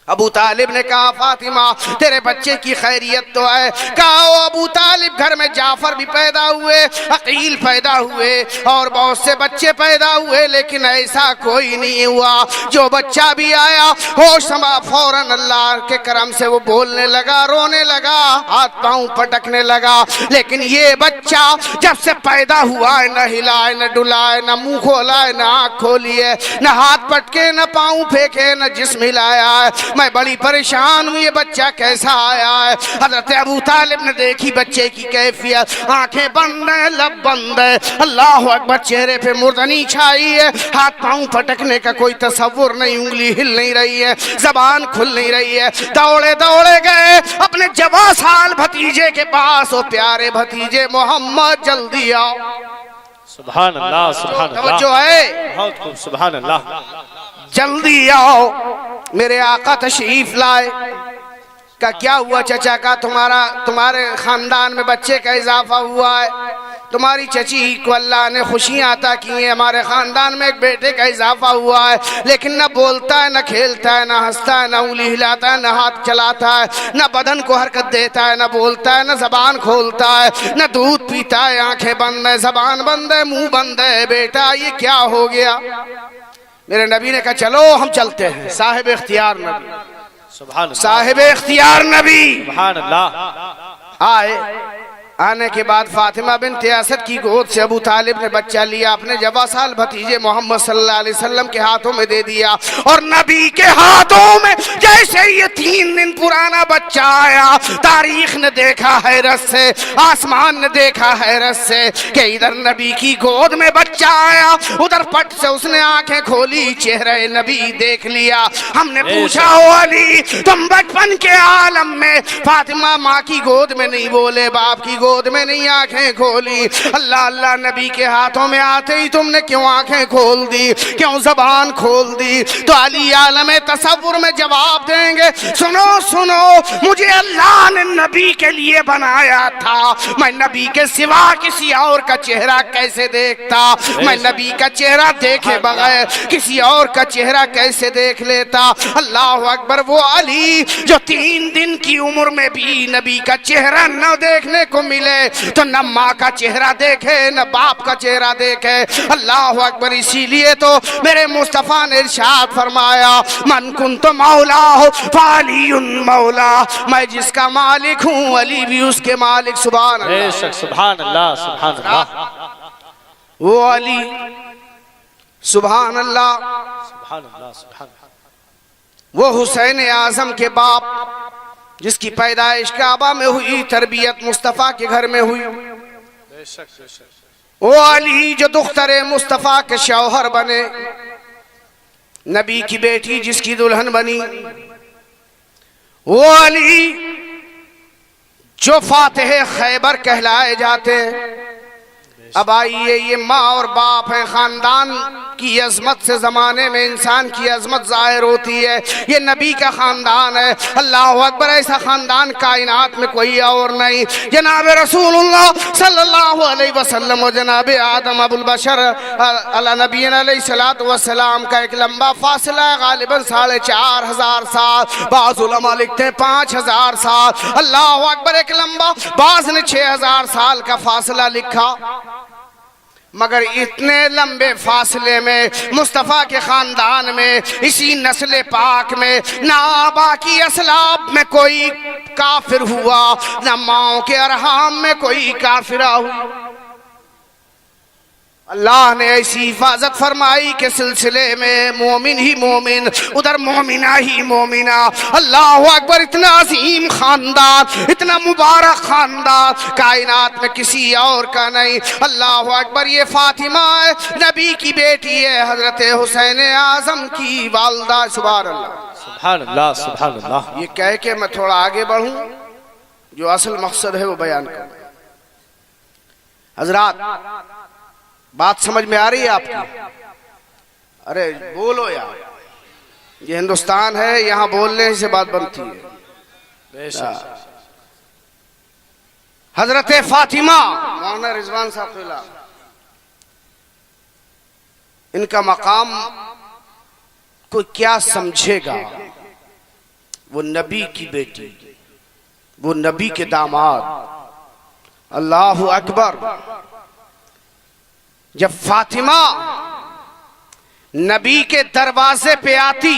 ابو طالب نے کہا فاطمہ تیرے بچے کی خیریت تو ہے. کہا ابو طالب گھر میں جعفر بھی پیدا ہوئے, عقیل پیدا ہوئے, اور بہت سے بچے پیدا ہوئے, لیکن ایسا کوئی نہیں ہوا. جو بچہ بھی آیا ہوش سما فوراً اللہ کے کرم سے وہ بولنے لگا, رونے لگا, ہاتھ پاؤں پٹکنے لگا. لیکن یہ بچہ جب سے پیدا ہوا ہے نہ ہلائے نہ ڈلائے, نہ منہ کھولا ہے نہ آنکھ کھولی ہے, نہ ہاتھ پٹکے نہ پاؤں پھینکے نہ جسم ہلایا ہے. میں بڑی پریشان ہوں, یہ بچہ کیسا آیا ہے. حضرت ابو طالب نے دیکھی بچے کی کیفیت, آنکھیں بند ہیں, لب بند ہے. اللہ اکبر, چہرے پہ مردنی چھائی ہے, ہاتھ پاؤں پھٹکنے کا کوئی تصور نہیں, انگلی ہل نہیں رہی ہے, زبان کھل نہیں رہی ہے. دوڑے دوڑے گئے اپنے جوان سال بھتیجے کے پاس. او پیارے بھتیجے محمد جلدی آؤ. سبحان اللہ سبحان اللہ. توجہ ہے, بہت خوب. سبحان اللہ. جلدی آؤ, میرے آقا تشریف لائے. کا کیا ہوا چچا؟ کا تمہارے خاندان میں بچے کا اضافہ ہوا ہے, تمہاری چچی کو اللہ نے خوشیاں عطا کی ہیں, ہمارے خاندان میں ایک بیٹے کا اضافہ ہوا ہے, لیکن نہ بولتا ہے, نہ کھیلتا ہے, نہ ہنستا ہے, نہ انگلی ہلاتا ہے, نہ ہاتھ چلاتا ہے, نہ بدن کو حرکت دیتا ہے, نہ بولتا ہے, نہ زبان کھولتا ہے, نہ دودھ پیتا ہے, آنکھیں بند ہے, زبان بند ہے, منہ بند ہے. بیٹا یہ کیا ہو گیا؟ میرے نبی نے کہا چلو ہم چلتے ہیں. صاحب اختیار نبی, سبحان اللہ. صاحب اختیار نبی سبحان اللہ. آئے. آنے کے بعد فاطمہ بنت اسد کی گود سے ابو طالب نے بچہ لیا، اپنے جوان سال بھتیجے محمد صلی اللہ علیہ وسلم کے ہاتھوں میں دے دیا، اور نبی کے ہاتھوں میں جیسے یہ 3 دن پرانا بچہ آیا، تاریخ نے دیکھا حیرت سے، آسمان نے دیکھا حیرت سے کہ ادھر نبی کی گود میں بچہ آیا، ادھر پٹ سے اس نے آنکھیں کھولی، چہرہ نبی دیکھ لیا۔ ہم نے پوچھا او علی تم بچپن کے عالم میں، فاطمہ ماں کی گود میں نہیں بولے، باپ کی گود میں نہیں آنکھیں کھولی، اللہ اللہ نبی کے ہاتھوں میں آتے ہی تم نے کیوں آنکھیں کھول دی، کیوں زبان کھول دی؟ تو علی عالم تصور میں جواب دیں گے، سنو سنو، مجھے اللہ نے نبی کے لیے بنایا تھا، میں نبی کے سوا کسی اور کا چہرہ کیسے دیکھتا؟ میں نبی کا چہرہ دیکھے بغیر کسی اور کا چہرہ کیسے دیکھ لیتا؟ اللہ اکبر۔ وہ علی جو 3 دن کی عمر میں بھی نبی کا چہرہ نہ دیکھنے کو ملے تو نہ ماں کا چہرہ دیکھے نہ باپ کا چہرہ دیکھے، اللہ اکبر۔ اسی لیے تو میرے مصطفیٰ نے ارشاد فرمایا، من کنت مولا فعلی مولا، میں جس کا مالک ہوں علی بھی اس کے مالک۔ سبحان اللہ، بے شک، سبحان اللہ، سبحان اللہ، وہ علی، سبحان اللہ، سبحان اللہ، سبحان اللہ، وہ حسین اعظم کے باپ جس کی پیدائش کعبہ میں ہوئی، تربیت مصطفیٰ کے گھر میں ہوئی، بے شک، بے شک، وہ علی جو دختر مصطفیٰ کے شوہر بنے، نبی کی بیٹی جس کی دلہن بنی، وہ علی جو فاتح خیبر کہلائے جاتے ہیں۔ اب آئیے، یہ ماں اور باپ ہیں، خاندان کی عظمت سے زمانے میں انسان کی عظمت ظاہر ہوتی ہے، یہ نبی کا خاندان ہے، اللہ اکبر۔ ایسا خاندان کائنات میں کوئی اور نہیں، جناب رسول اللہ صلی اللہ علیہ وسلم و جناب آدم ابو البشر علی نبینا علیہ السلام کا ایک لمبا فاصلہ ہے، غالباً 4500 سال، بعض علماء لکھتے ہیں 5000 سال، اللہ اکبر۔ ایک لمبا، بعض نے 6000 سال کا فاصلہ لکھا، مگر اتنے لمبے فاصلے میں مصطفیٰ کے خاندان میں، اسی نسل پاک میں، نہ آبا کی اسلاب میں کوئی کافر ہوا، نہ ماں کے ارحام میں کوئی کافرہ ہوئی۔ اللہ نے ایسی حفاظت فرمائی کہ سلسلے میں مومن ہی مومن، ادھر مومنہ ہی مومنہ، اللہ اکبر۔ اتنا عظیم خاندان، اتنا مبارک خاندان کائنات میں کسی اور کا نہیں، اللہ اکبر۔ یہ فاطمہ ہے، نبی کی بیٹی ہے، حضرت حسین اعظم کی والدہ، سبحان اللہ، سبحان اللہ، سبحان اللہ۔ یہ کہہ کے میں تھوڑا آگے بڑھوں، جو اصل مقصد ہے وہ بیان کروں۔ حضرات بات سمجھ میں آ رہی ہے آپ کی؟ ارے بولو یار، یہ ہندوستان ہے، یہاں بولنے سے بات بنتی ہے۔ بے شک، حضرت فاطمہ، مولانا رضوان صاحب خلا، ان کا مقام کوئی کیا سمجھے گا؟ وہ نبی کی بیٹی، وہ نبی کے داماد، اللہ اکبر۔ جب فاطمہ نبی کے دروازے پہ آتی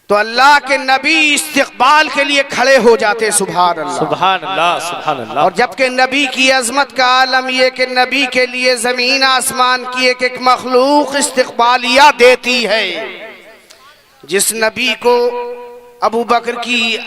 تو اللہ کے نبی استقبال کے لیے کھڑے ہو جاتے، سبحان اللہ، سبحان اللہ، سبحان اللہ۔ اور جبکہ نبی کی عظمت کا عالم یہ کہ نبی کے لیے زمین آسمان کی ایک مخلوق استقبالیہ دیتی ہے، جس نبی کو ابو بکر کی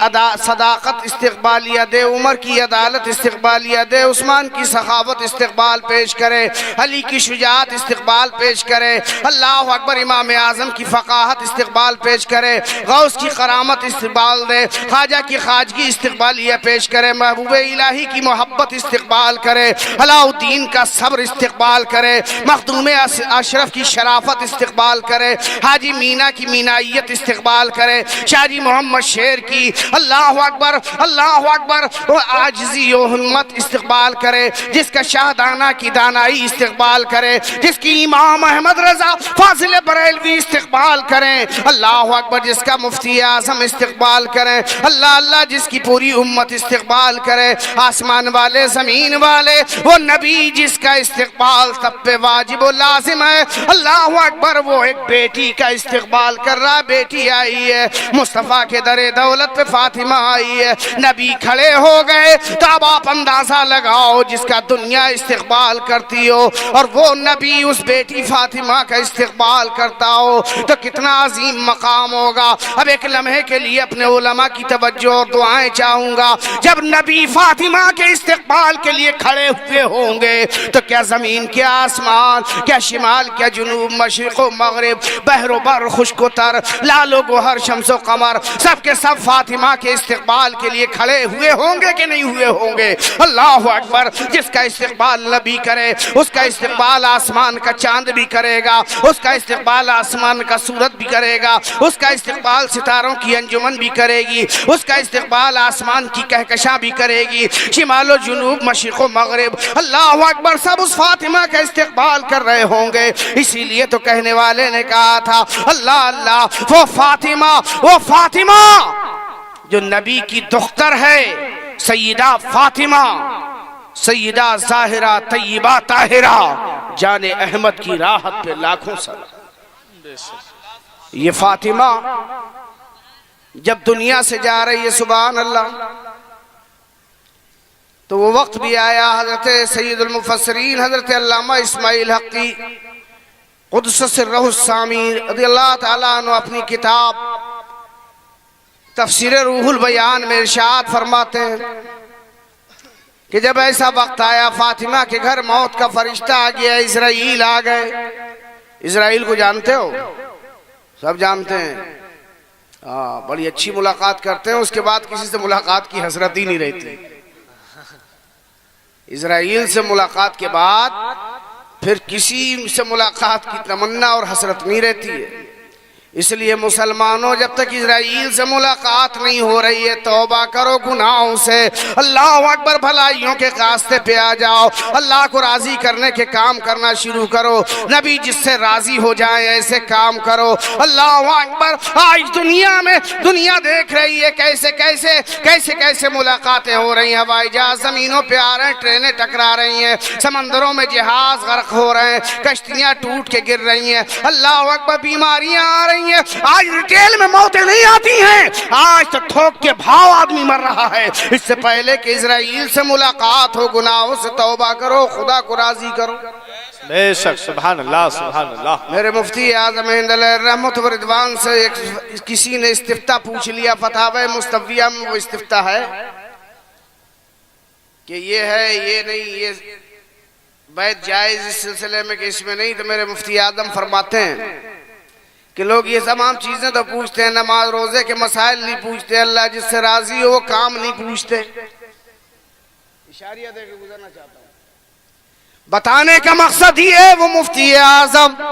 صداقت استقبالیہ دے، عمر کی عدالت استقبالیہ دے، عثمان کی سخاوت استقبال پیش کرے، علی کی شجاعت استقبال پیش کرے، اللہ اکبر، امام اعظم کی فقاہت استقبال پیش کرے، غوث کی کرامت استقبال دے، خواجہ کی خواجگی استقبالیہ پیش کرے، محبوب الہی کی محبت استقبال کرے، علاء الدین کا صبر استقبال کرے، مخدوم اشرف کی شرافت استقبال کرے، حاجی مینا کی مینائیت استقبال کرے، شاہ جی محمد شیر کی اللہ اکبر اللہ اکبر عاجزی و ہمت استقبال کرے، جس کا شاہدانہ کی دانائی استقبال کرے، جس کی امام احمد رضا فاضل بریلوی استقبال کریں، اللہ اکبر، جس کا مفتی اعظم استقبال کریں، اللہ اللہ، جس کی پوری امت استقبال کرے، آسمان والے زمین والے، وہ نبی جس کا استقبال سب پہ واجب و لازم ہے، اللہ اکبر۔ وہ ایک بیٹی کا استقبال کر رہا، بیٹی آئی ہے، مصطفیٰ کے در دولت پہ فاطمہ آئی ہے، نبی کھڑے ہو گئے تو اب آپ اندازہ لگاؤ جس کا دنیا استقبال کرتی ہو اور وہ نبی اس بیٹی فاطمہ کا استقبال کرتا ہو تو کتنا عظیم مقام ہوگا۔ اب ایک لمحے کے لیے اپنے علماء کی توجہ اور دعائیں چاہوں گا، جب نبی فاطمہ کے استقبال کے لیے کھڑے ہوئے ہوں گے تو کیا زمین کیا آسمان، کیا شمال کیا جنوب، مشرق و مغرب، بحر و بر، خشک و تر، لال و گوہر، شمس و قمر، سب کے سب فاطمہ کے استقبال کے لیے کھڑے ہوئے ہوں گے کہ نہیں ہوئے ہوں گے؟ اللہ اکبر۔ جس کا استقبال نبی کرے اس کا استقبال آسمان کا چاند بھی کرے گا، اس کا استقبال آسمان کا سورج بھی کرے گا، اس کا استقبال ستاروں کی انجمن بھی کرے گی، اس کا استقبال آسمان کی کہکشاں بھی کرے گی، شمال و جنوب، مشرق و مغرب، اللہ اکبر، سب اس فاطمہ کا استقبال کر رہے ہوں گے۔ اسی لیے تو کہنے والے نے کہا تھا اللہ اللہ، وہ فاطمہ جو نبی کی دختر ہے، سیدہ فاطمہ، سیدہ ظاہرہ طیبہ طاہرہ، جان احمد کی راحت پہ لاکھوں سلام۔ یہ فاطمہ جب دنیا سے جا رہی ہے، سبحان اللہ، تو وہ وقت بھی آیا، حضرت سید المفسرین حضرت علامہ اسماعیل حقی قدس سرہ السامی رضی اللہ تعالیٰ عنہ اپنی کتاب تفسیر روح البیان میں ارشاد فرماتے ہیں کہ جب ایسا وقت آیا، فاطمہ کے گھر موت کا فرشتہ آ گیا، اسرائیل آ گئے۔ اسرائیل کو جانتے ہو؟ سب جانتے ہیں، بڑی اچھی ملاقات کرتے ہیں، اس کے بعد کسی سے ملاقات کی حسرت ہی نہیں رہتی۔ اسرائیل سے ملاقات کے بعد پھر کسی سے ملاقات کی تمنا اور حسرت نہیں رہتی ہے۔ اس لیے مسلمانوں، جب تک اسرائیل سے ملاقات نہیں ہو رہی ہے، توبہ کرو گناہوں سے، اللہ اکبر، بھلائیوں کے راستے پہ آ جاؤ، اللہ کو راضی کرنے کے کام کرنا شروع کرو، نبی جس سے راضی ہو جائے ایسے کام کرو، اللہ اکبر۔ آج دنیا میں دنیا دیکھ رہی ہے کیسے ملاقاتیں ہو رہی ہیں، ہوائی جہاز زمینوں پہ آ رہے ہیں، ٹرینیں ٹکرا رہی ہیں، سمندروں میں جہاز غرق ہو رہے ہیں، کشتیاں ٹوٹ کے گر رہی ہیں، اللہ اکبر، بیماریاں آ رہی ہیں۔ آج ریٹیل میں موتیں نہیں آتی ہیں، آج تو تھوک کے بھاؤ آدمی مر رہا ہے۔ اس سے پہلے کہ اسرائیل سے ملاقات ہو، گناہوں سے توبہ کرو، خدا کو راضی کرو۔ بے شک، سبحان اللہ، سبحان اللہ۔ میرے مفتی اعظم ہند علیہ رحمت و رضوان سے کسی نے استفتاء پوچھ لیا، فتاوی مستویہ میں وہ استفتاء ہے کہ یہ ہے، یہ نہیں، یہ بیعت جائز اس سلسلے میں کہ اس میں نہیں، تو میرے مفتی اعظم فرماتے ہیں کہ لوگ یہ تمام چیزیں تو پوچھتے ہیں، نماز روزے کے مسائل نہیں پوچھتے، اللہ جس سے راضی ہو وہ کام نہیں پوچھتے۔ اشاریہ دے کے گزرنا چاہتا ہوں، بتانے کا مقصد یہ ہے، وہ مفتی اعظم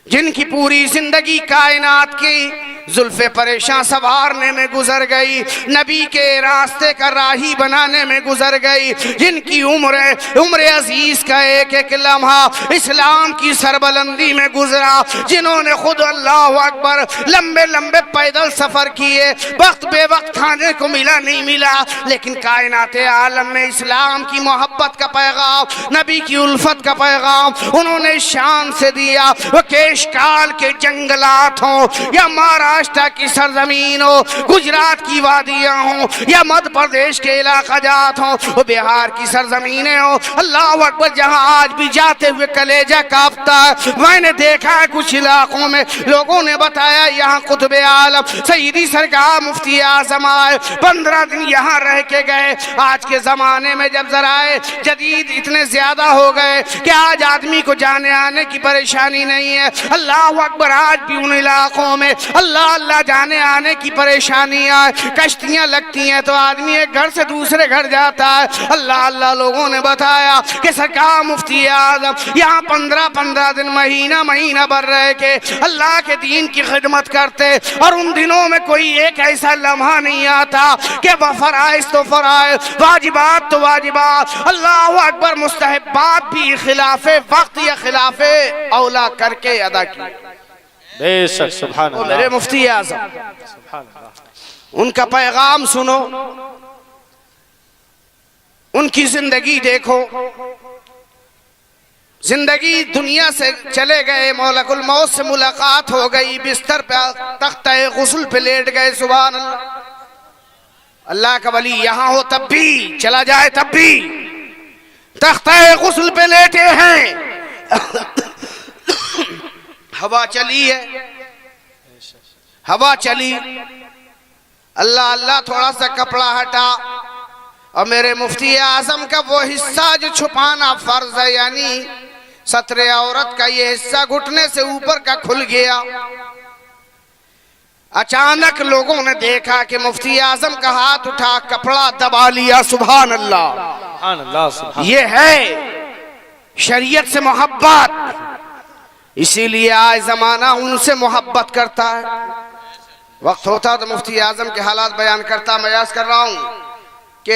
جن کی پوری زندگی کائنات کی زلف پریشان سوارنے میں گزر گئی، نبی کے راستے کا راہی بنانے میں گزر گئی، جن کی عمر عزیز کا ایک ایک لمحہ اسلام کی سربلندی میں گزرا، جنہوں نے خود اللہ اکبر لمبے لمبے پیدل سفر کیے، وقت بے وقت کھانے کو ملا نہیں ملا، لیکن کائنات عالم میں اسلام کی محبت کا پیغام، نبی کی الفت کا پیغام انہوں نے شان سے دیا۔ وہ کیشکال کے جنگلات ہوں یا مہاراشٹر کی سرزمین ہو، گجرات کی وادیاں ہوں یا مدھیہ پردیش کے علاقہ جات ہوں، وہ بہار کی سرزمینیں ہوں، اللہ اکبر، جہاں آج بھی جاتے ہوئے کلیجہ کانپتا ہے۔ میں نے دیکھا ہے کچھ علاقوں میں لوگوں نے بتایا یہاں قطب عالم سیدی سرکار مفتی اعظم آئے، 15 دن یہاں رہ کے گئے۔ آج کے زمانے میں جب ذرائع جدید اتنے زیادہ ہو گئے کہ آج آدمی کو جانے آنے کی پریشانی نہیں ہے، اللہ اکبر، آج بھی ان علاقوں میں اللہ جانے آنے کی پریشانیاں، کشتیاں لگتی ہیں تو آدمی ایک گھر سے دوسرے گھر جاتا ہے۔ اللہ لوگوں نے بتایا کہ سرکار مفتی اعظم یہاں 15 دن مہینہ بھر رہ کے اللہ کے دین کی خدمت کرتے، اور ان دنوں میں کوئی ایک ایسا لمحہ نہیں آتا کہ وہ فرائض تو فرائض، واجبات تو واجبات، اللہ اکبر، مستحبات بھی خلاف وقت یا خلاف اولا کر کے ادا کی۔ بے شک، سبحان اللہ۔ میرے مفتی اعظم، ان کا پیغام سنو، ان کی زندگی دیکھو، زندگی دنیا سے چلے گئے، ملک الموت سے ملاقات ہو گئی، بستر پہ تختہ غسل پہ لیٹ گئے، سبحان اللہ۔ اللہ کا ولی یہاں ہو تب بھی، چلا جائے تب بھی تختہ غسل پہ لیٹے ہیں، ہوا چلی ہے، ہوا چلی، اللہ اللہ تھوڑا سا کپڑا ہٹا، اور میرے مفتی اعظم کا وہ حصہ جو چھپانا فرض ہے، یعنی ستر عورت کا یہ حصہ گھٹنے سے اوپر کا کھل گیا۔ اچانک لوگوں نے دیکھا کہ مفتی اعظم کا ہاتھ اٹھا کپڑا دبا لیا، سبحان اللہ۔ سبحان اللہ، سبحان یہ ہے شریعت سے محبت، اسی لیے آج زمانہ ان سے محبت کرتا ہے۔ وقت ہوتا تو مفتی اعظم کے حالات بیان کرتا، میں عرض کر رہا ہوں کہ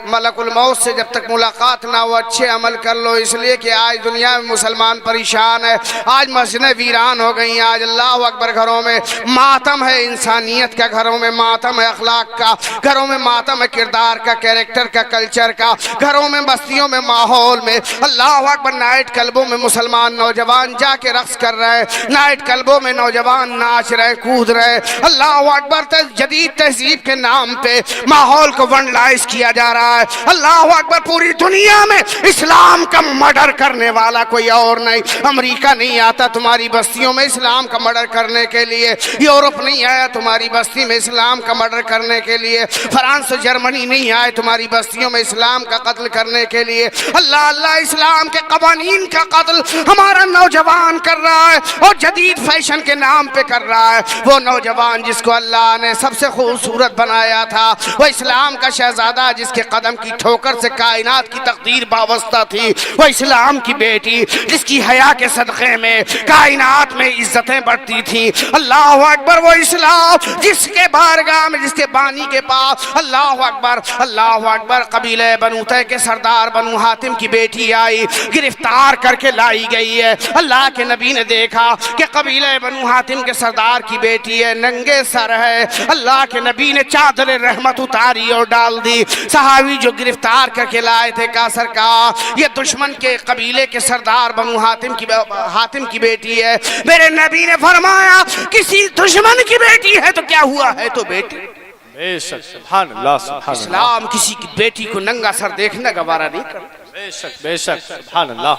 ملک الموت سے جب تک ملاقات نہ ہو اچھے عمل کر لو، اس لیے کہ آج دنیا میں مسلمان پریشان ہے، آج مسجدیں ویران ہو گئی ہیں، آج اللہ اکبر گھروں میں ماتم ہے، انسانیت کا گھروں میں ماتم ہے، اخلاق کا گھروں میں ماتم ہے، کردار کا، کیریکٹر کا، کلچر کا، گھروں میں بستیوں میں ماحول میں اللہ اکبر۔ نائٹ کلبوں میں مسلمان نوجوان جا کے رقص کر رہے ہیں، نائٹ کلبوں میں نوجوان ناچ رہے کود رہے، اللہ اکبر۔ جدید تہذیب کے نام پہ ماحول کو ونڈلائز کیا جا رہا ہے، اللہ اکبر۔ پوری دنیا میں اسلام کا مرڈر کرنے والا کوئی اور نہیں، امریکہ نہیں آتا تمہاری بستیوں میں اسلام کا مرڈر کرنے کے لیے، یورپ نہیں آیا تمہاری بستی میں اسلام کا مرڈر کرنے کے لیے، فرانس جرمنی نہیں آئے تمہاری بستیوں میں اسلام کا قتل کرنے کے لیے، اللہ اللہ۔ اسلام کے قوانین کا قتل ہمارا نوجوان کر رہا ہے، اور جدید فیشن کے نام پہ کر رہا ہے۔ وہ نوجوان جس کو اللہ نے سب سے خوبصورت بنایا تھا، وہ اسلام کا شہزادہ جس کے قدم کی ٹھوکر سے کائنات کی تقدیر وابستہ تھی، وہ اسلام کی بیٹی جس کی حیا کے صدقے میں کائنات میں عزتیں بڑھتی تھیں، اللہ اکبر۔ وہ اسلام جس کے بارگاہ میں، جس کے بانی کے پاس، اللہ اکبر اللہ اکبر، قبیلہ بنو طے کے سردار بنو حاتم کی بیٹی آئی، گرفتار کر کے لائی گئی ہے۔ اللہ کے نبی نے دیکھا کہ قبیلہ بنو حاتم کے سردار کی بیٹی ہے، ننگے سر ہے، اللہ کے نبی نے چادر رحمت اتاری اور ڈال دی۔ صحابی جو گرفتار کر کے لائے تھے، کہا سرکار یہ دشمن کے قبیلے کے سردار بنو حاتم کی بیٹی ہے۔ میرے نبی نے فرمایا کسی دشمن کی بیٹی ہے تو کیا ہوا، ہے تو بیٹی۔ بے شک، سبحان اللہ، سبحان اللہ۔ اسلام کسی کی بیٹی کو ننگا سر دیکھنا گوارا نہیں کرتا۔ بے شک، بے شک، سبحان اللہ۔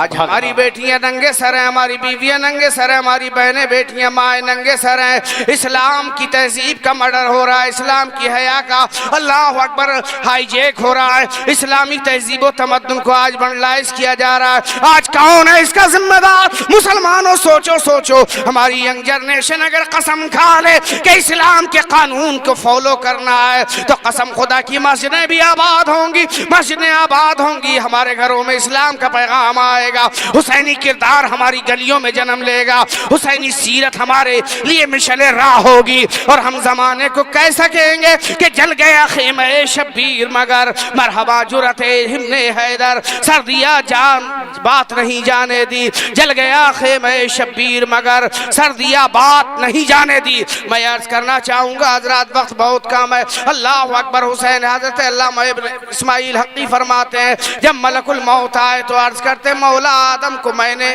آج ہماری بیٹیاں ننگے سر ہیں، ہماری بیویاں ننگے سر ہیں، ہماری بہنیں بیٹیاں مائیں ننگے سر ہیں۔ اسلام کی تہذیب کا مرڈر ہو رہا ہے، اسلام کی حیا کا اللہ اکبر ہائی جیک ہو رہا ہے، اسلامی تہذیب و تمدن کو آج ونڈلائز کیا جا رہا ہے۔ آج کون ہے اس کا ذمہ دار؟ مسلمانوں سوچو، ہماری ینگ جنریشن اگر قسم کھا لے کہ اسلام کے قانون کو فالو کرنا ہے تو قسم خدا کی مسجدیں بھی آباد ہوں گی، مسجدیں آباد ہوں گی، ہمارے گھروں میں اسلام کا پیغام آئے گا، حسینی کردار ہماری گلیوں میں جنم لے گا، حسینی سیرت ہمارے لیے مشعل راہ ہوگی، اور ہم زمانے کو کہہ سکیں گے کہ جل گیا خیمہ شبیر مگر مرحبا جرت ہمن حیدر، سردیا جان بات نہیں جانے دی، جل گیا خیمہ شبیر مگر سردیا بات نہیں جانے دی۔ میں عرض کرنا چاہوں گا حضرات، وقت بہت کم ہے، اللہ اکبر۔ حسین حضرت علامہ ابن اسماعیل حقی فرماتے ہیں جب ملک الموت آئے تو عرض کرتے مولا آدم کو میں نے،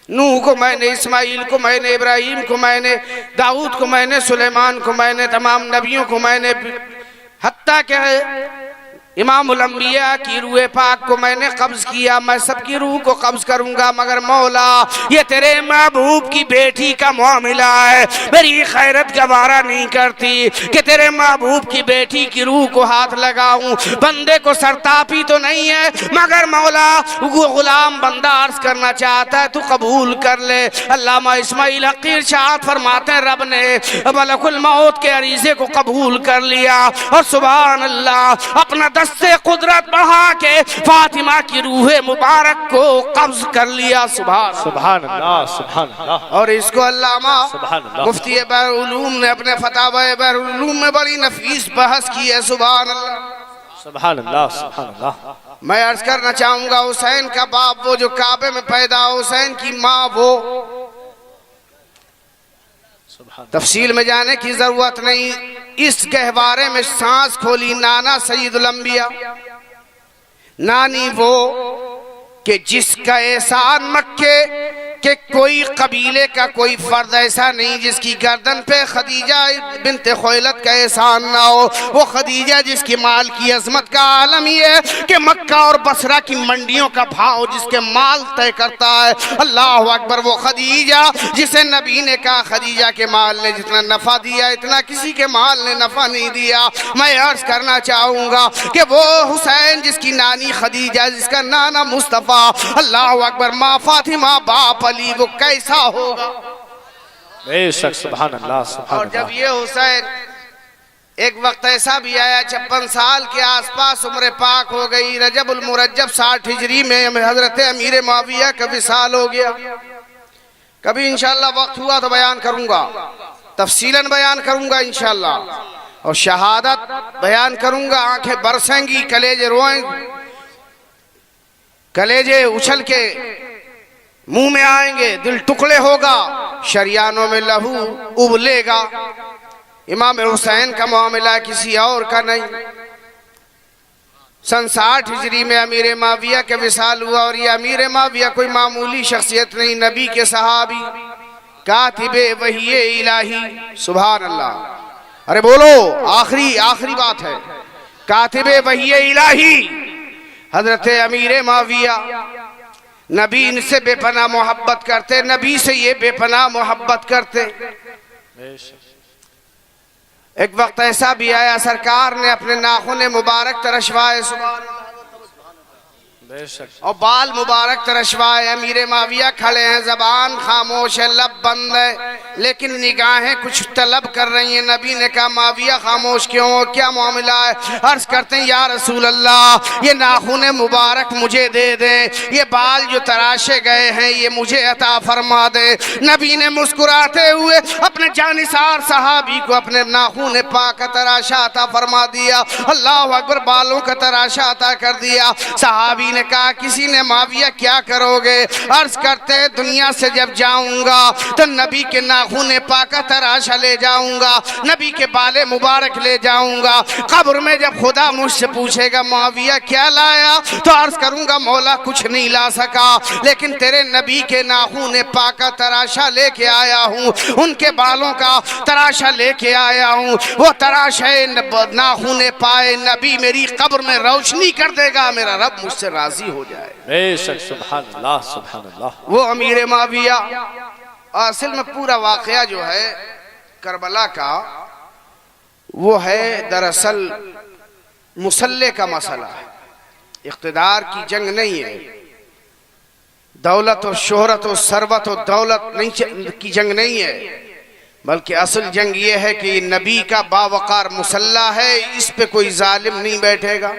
نوح کو میں نے، اسماعیل کو میں نے، ابراہیم کو میں نے، داؤد کو میں نے، سلیمان کو میں نے، تمام نبیوں کو میں نے، حتیٰ کہ امام الانبیاء کی روح پاک کو میں نے قبض کیا، میں سب کی روح کو قبض کروں گا، مگر مولا یہ تیرے محبوب کی بیٹی کا معاملہ ہے، میری خیرت گوارا نہیں کرتی کہ تیرے محبوب کی بیٹی کی روح کو ہاتھ لگاؤں۔ بندے کو سرتاپی تو نہیں ہے، مگر مولا وہ غلام بندہ عرض کرنا چاہتا ہے تو قبول کر لے۔ علامہ اسماعیل حقی ارشاد فرماتے ہیں رب نے ملک الموت کے عریضے کو قبول کر لیا، اور سبحان اللہ اپنا سے قدرت بڑھا کے فاطمہ کی روح مبارک کو قبض کر لیا۔ سبحان اللہ، سبحان اللہ۔ اور اس کو علامہ مفتی بحر العلوم نے اپنے فتاوی بحر العلوم میں بڑی نفیس بحث کی ہے، سبحان اللہ، سبحان اللہ، سبحان اللہ۔ میں عرض کرنا چاہوں گا حسین کا باپ وہ جو کعبے میں پیدا، حسین کی ماں وہ، تفصیل میں جانے کی ضرورت نہیں، اس گہوارے میں سانس کھولی نانا سید الانبیاء، نانی وہ کہ جس کا احسان مکے کہ کوئی قبیلے کا کوئی فرد ایسا نہیں جس کی گردن پہ خدیجہ بنت خویلد کا احسان نہ ہو۔ وہ خدیجہ جس کی مال کی عظمت کا عالم یہ ہے کہ مکہ اور بصرہ کی منڈیوں کا بھاؤ جس کے مال طے کرتا ہے۔ اللہ اکبر، وہ خدیجہ جسے نبی نے کہا خدیجہ کے مال نے جتنا نفع دیا اتنا کسی کے مال نے نفع نہیں دیا۔ میں عرض کرنا چاہوں گا کہ وہ حسین جس کی نانی خدیجہ، جس کا نانا مصطفیٰ، اللہ اکبر، ماں فاطمہ، باپ علی، وہ کیسا ہوگا؟ بے شک، سبحان اللہ سبحان اور اللہ۔ جب یہ حسین، ایک وقت ایسا بھی آیا 56 سال کے آس پاس عمر پاک ہو گئی، رجب المرجب 60 ہجری میں حضرت امیر معاویہ کا وصال ہو گیا۔ کبھی انشاءاللہ وقت ہوا تو بیان کروں گا، تفصیلاً بیان کروں گا انشاءاللہ، اور شہادت بیان کروں گا۔ آنکھیں برسیں گی، کلیجے روئیں، کلیجے اچھل کے منہ میں آئیں گے، دل ٹکڑے ہوگا، شریانوں میں لہو ابلے گا۔ امام حسین کا معاملہ کسی اور کا نہیں۔ سن 60 ہجری میں امیر معاویہ کے وصال ہوا، اور یہ امیر معاویہ کوئی معمولی شخصیت نہیں، نبی کے صحابی، کاتب وحی الہی، سبحان اللہ۔ ارے بولو، آخری بات ہے، کاتب وحی الہی حضرت امیر معاویہ۔ نبی ان سے بے پناہ محبت کرتے، نبی سے یہ بے پناہ محبت کرتے۔ ایک وقت ایسا بھی آیا سرکار نے اپنے ناخن مبارک ترشوائے، اور بال مبارک ترشوائے۔ امیر معاویہ کھڑے ہیں، زبان خاموش ہے، لب بند ہے، لیکن نگاہیں کچھ طلب کر رہی ہیں۔ نبی نے کہا معاویہ خاموش کیوں ہو، کیا معاملہ ہے؟ عرض کرتے ہیں یا رسول اللہ، یہ ناخن مبارک مجھے دے دیں، یہ بال جو تراشے گئے ہیں یہ مجھے عطا فرما دیں۔ نبی نے مسکراتے ہوئے اپنے جانثار صحابی کو اپنے ناخن پاک کا تراشا عطا فرما دیا۔ اللہ اکبر، بالوں کا تراشا عطا کر دیا۔ صحابی نے کہا کسی نے معاویہ کیا کرو گے؟ عرض کرتے دنیا سے جب جاؤں گا تو نبی کے ناخن پاک کا تراشا لے جاؤں گا، نبی کے بال مبارک لے جاؤں گا۔ قبر میں جب خدا مجھ سے پوچھے گا معاویہ کیا لایا، تو عرض کروں گا مولا کچھ نہیں لا سکا، لیکن تیرے نبی کے ناخن پاک کا تراشا لے کے آیا ہوں، ان کے بالوں کا تراشا لے کے آیا ہوں۔ وہ تراشے ناخن پائے نبی میری قبر میں روشنی کر دے گا، میرا رب مجھ سے راضی ہو جائے۔ بے شک، سبحان اللہ سبحان اللہ۔ وہ امیر معاویہ، اصل میں پورا واقعہ جو ہے کربلا کا، وہ ہے دراصل مسلح کا مسئلہ ہے، اقتدار کی جنگ نہیں ہے، دولت و شہرت و ثروت و دولت کی جنگ نہیں ہے، بلکہ اصل جنگ یہ ہے کہ یہ نبی کا باوقار مسلح ہے، اس پہ کوئی ظالم نہیں بیٹھے گا،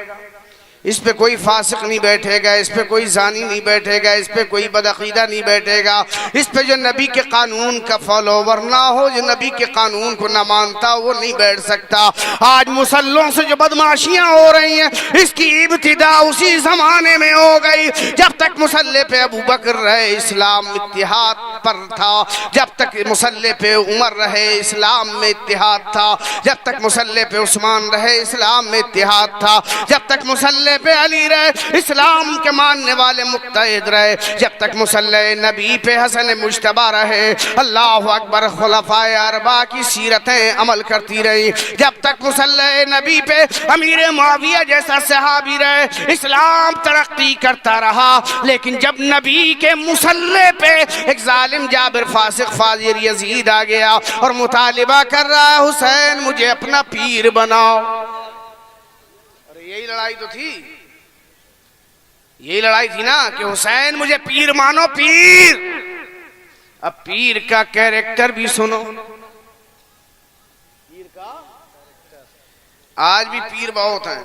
اس پہ کوئی فاسق نہیں بیٹھے گا، اس پہ کوئی زانی نہیں بیٹھے گا، اس پہ کوئی بدعقیدہ نہیں بیٹھے گا، اس پہ جو نبی کے قانون کا فالوور نہ ہو، جو نبی کے قانون کو نہ مانتا وہ نہیں بیٹھ سکتا۔ آج مسلحوں سے جو بدماشیاں ہو رہی ہیں، اس کی ابتدا اسی زمانے میں ہو گئی۔ جب تک مسلح پہ ابو بکر رہے اسلام اتحاد پر تھا، جب تک مسلح پہ عمر رہے اسلام میں اتحاد تھا، جب تک مسلح پہ عثمان رہے اسلام میں اتحاد تھا، جب تک مسلح پہ علی رہے اسلام کے ماننے والے متحد رہے، جب تک مسلح نبی پہ حسن مجتبی رہے، اللہ اکبر، خلفائے اربعہ کی سیرتیں عمل کرتی رہی، جب تک مسلح نبی پہ امیر معاویہ جیسا صحابی رہے اسلام ترقی کرتا رہا۔ لیکن جب نبی کے مسلح پہ ایک ظالم جابر فاسق فاجر یزید آ گیا اور مطالبہ کر رہا ہے حسین مجھے اپنا پیر بناؤ، یہی لڑائی تو تھی، یہی لڑائی تھی نا کہ حسین مجھے پیر مانو، پیر۔ اب پیر کا کیریکٹر بھی سنو، آج بھی پیر بہت ہیں،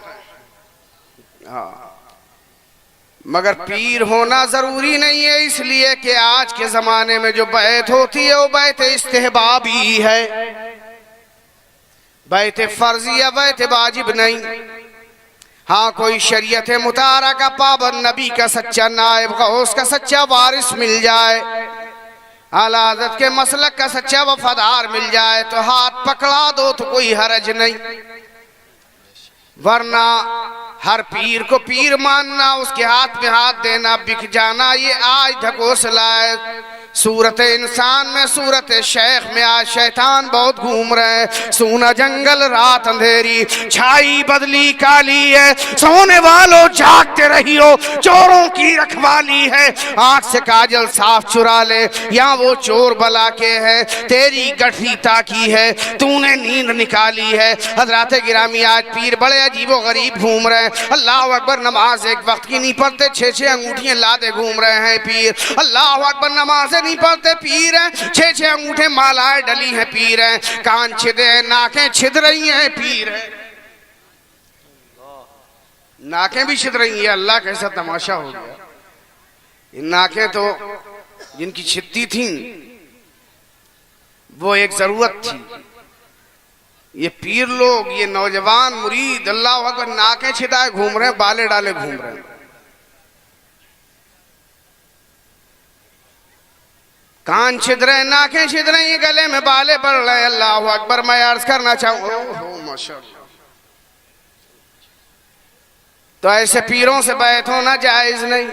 مگر پیر ہونا ضروری نہیں ہے، اس لیے کہ آج کے زمانے میں جو بیعت ہوتی ہے وہ بیعت استحبابی ہے، بیعت فرضی یا بیعت واجب نہیں۔ ہاں کوئی شریعت مطہرہ کا پابند، نبی کا سچا نائب، غوث کا سچا وارث مل جائے، اعلیٰ حضرت کے مسلک کا سچا وفادار مل جائے تو ہاتھ پکڑا دو تو کوئی حرج نہیں، ورنہ ہر پیر کو پیر ماننا، اس کے ہاتھ میں ہاتھ دینا، بک جانا، یہ آج ڈھکوسلا ہے۔ صورت انسان میں صورت شیخ میں آج شیطان بہت گھوم رہے ہیں۔ سونا جنگل رات اندھیری، چھائی بدلی کالی ہے، سونے والوں جاگتے رہیو، چوروں کی رکھوالی ہے۔ آنکھ سے کاجل صاف چرا لے، یہاں وہ چور بلا کے ہے، تیری گٹھی تاکی ہے، تو نے نیند نکالی ہے۔ حضرات گرامی آج پیر بڑے عجیب و غریب گھوم رہے ہیں۔ اللہ اکبر، نماز ایک وقت کی نہیں پڑھتے، 6 انگوٹھیاں لادے گھوم رہے ہیں پیر۔ اللہ اکبر، نماز نہیں پڑھتے پیر ہیں، 6 انگوٹھے مالائے ڈلی ہیں پیر ہیں، کان چھدے ہیں، ناکیں چھد رہی ہیں پیر ہیں، ناکیں بھی چھد رہی ہیں۔ اللہ کیسا تماشا ہو گیا، یہ ناکیں تو جن کی چھدتی تھیں وہ ایک ضرورت تھی، یہ پیر لوگ، یہ نوجوان مرید اللہ اکبر ناکیں چھدائے گھوم رہے ہیں، بالے ڈالے گھوم رہے ہیں، کان چھد رہے ہیں، ناکیں چھد رہی ہیں، گلے میں بالے پڑ رہے ہیں۔ اللہ اکبر، میں عرض کرنا چاہوں ماشاءاللہ، تو ایسے پیروں سے بیعت ہونا جائز نہیں۔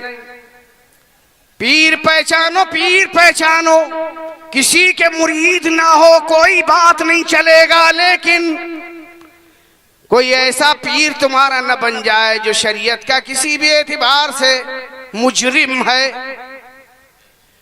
پیر پہچانو، پیر پہچانو، کسی کے مرید نہ ہو کوئی بات نہیں چلے گا، لیکن کوئی ایسا پیر تمہارا نہ بن جائے جو شریعت کا کسی بھی اعتبار سے مجرم ہے،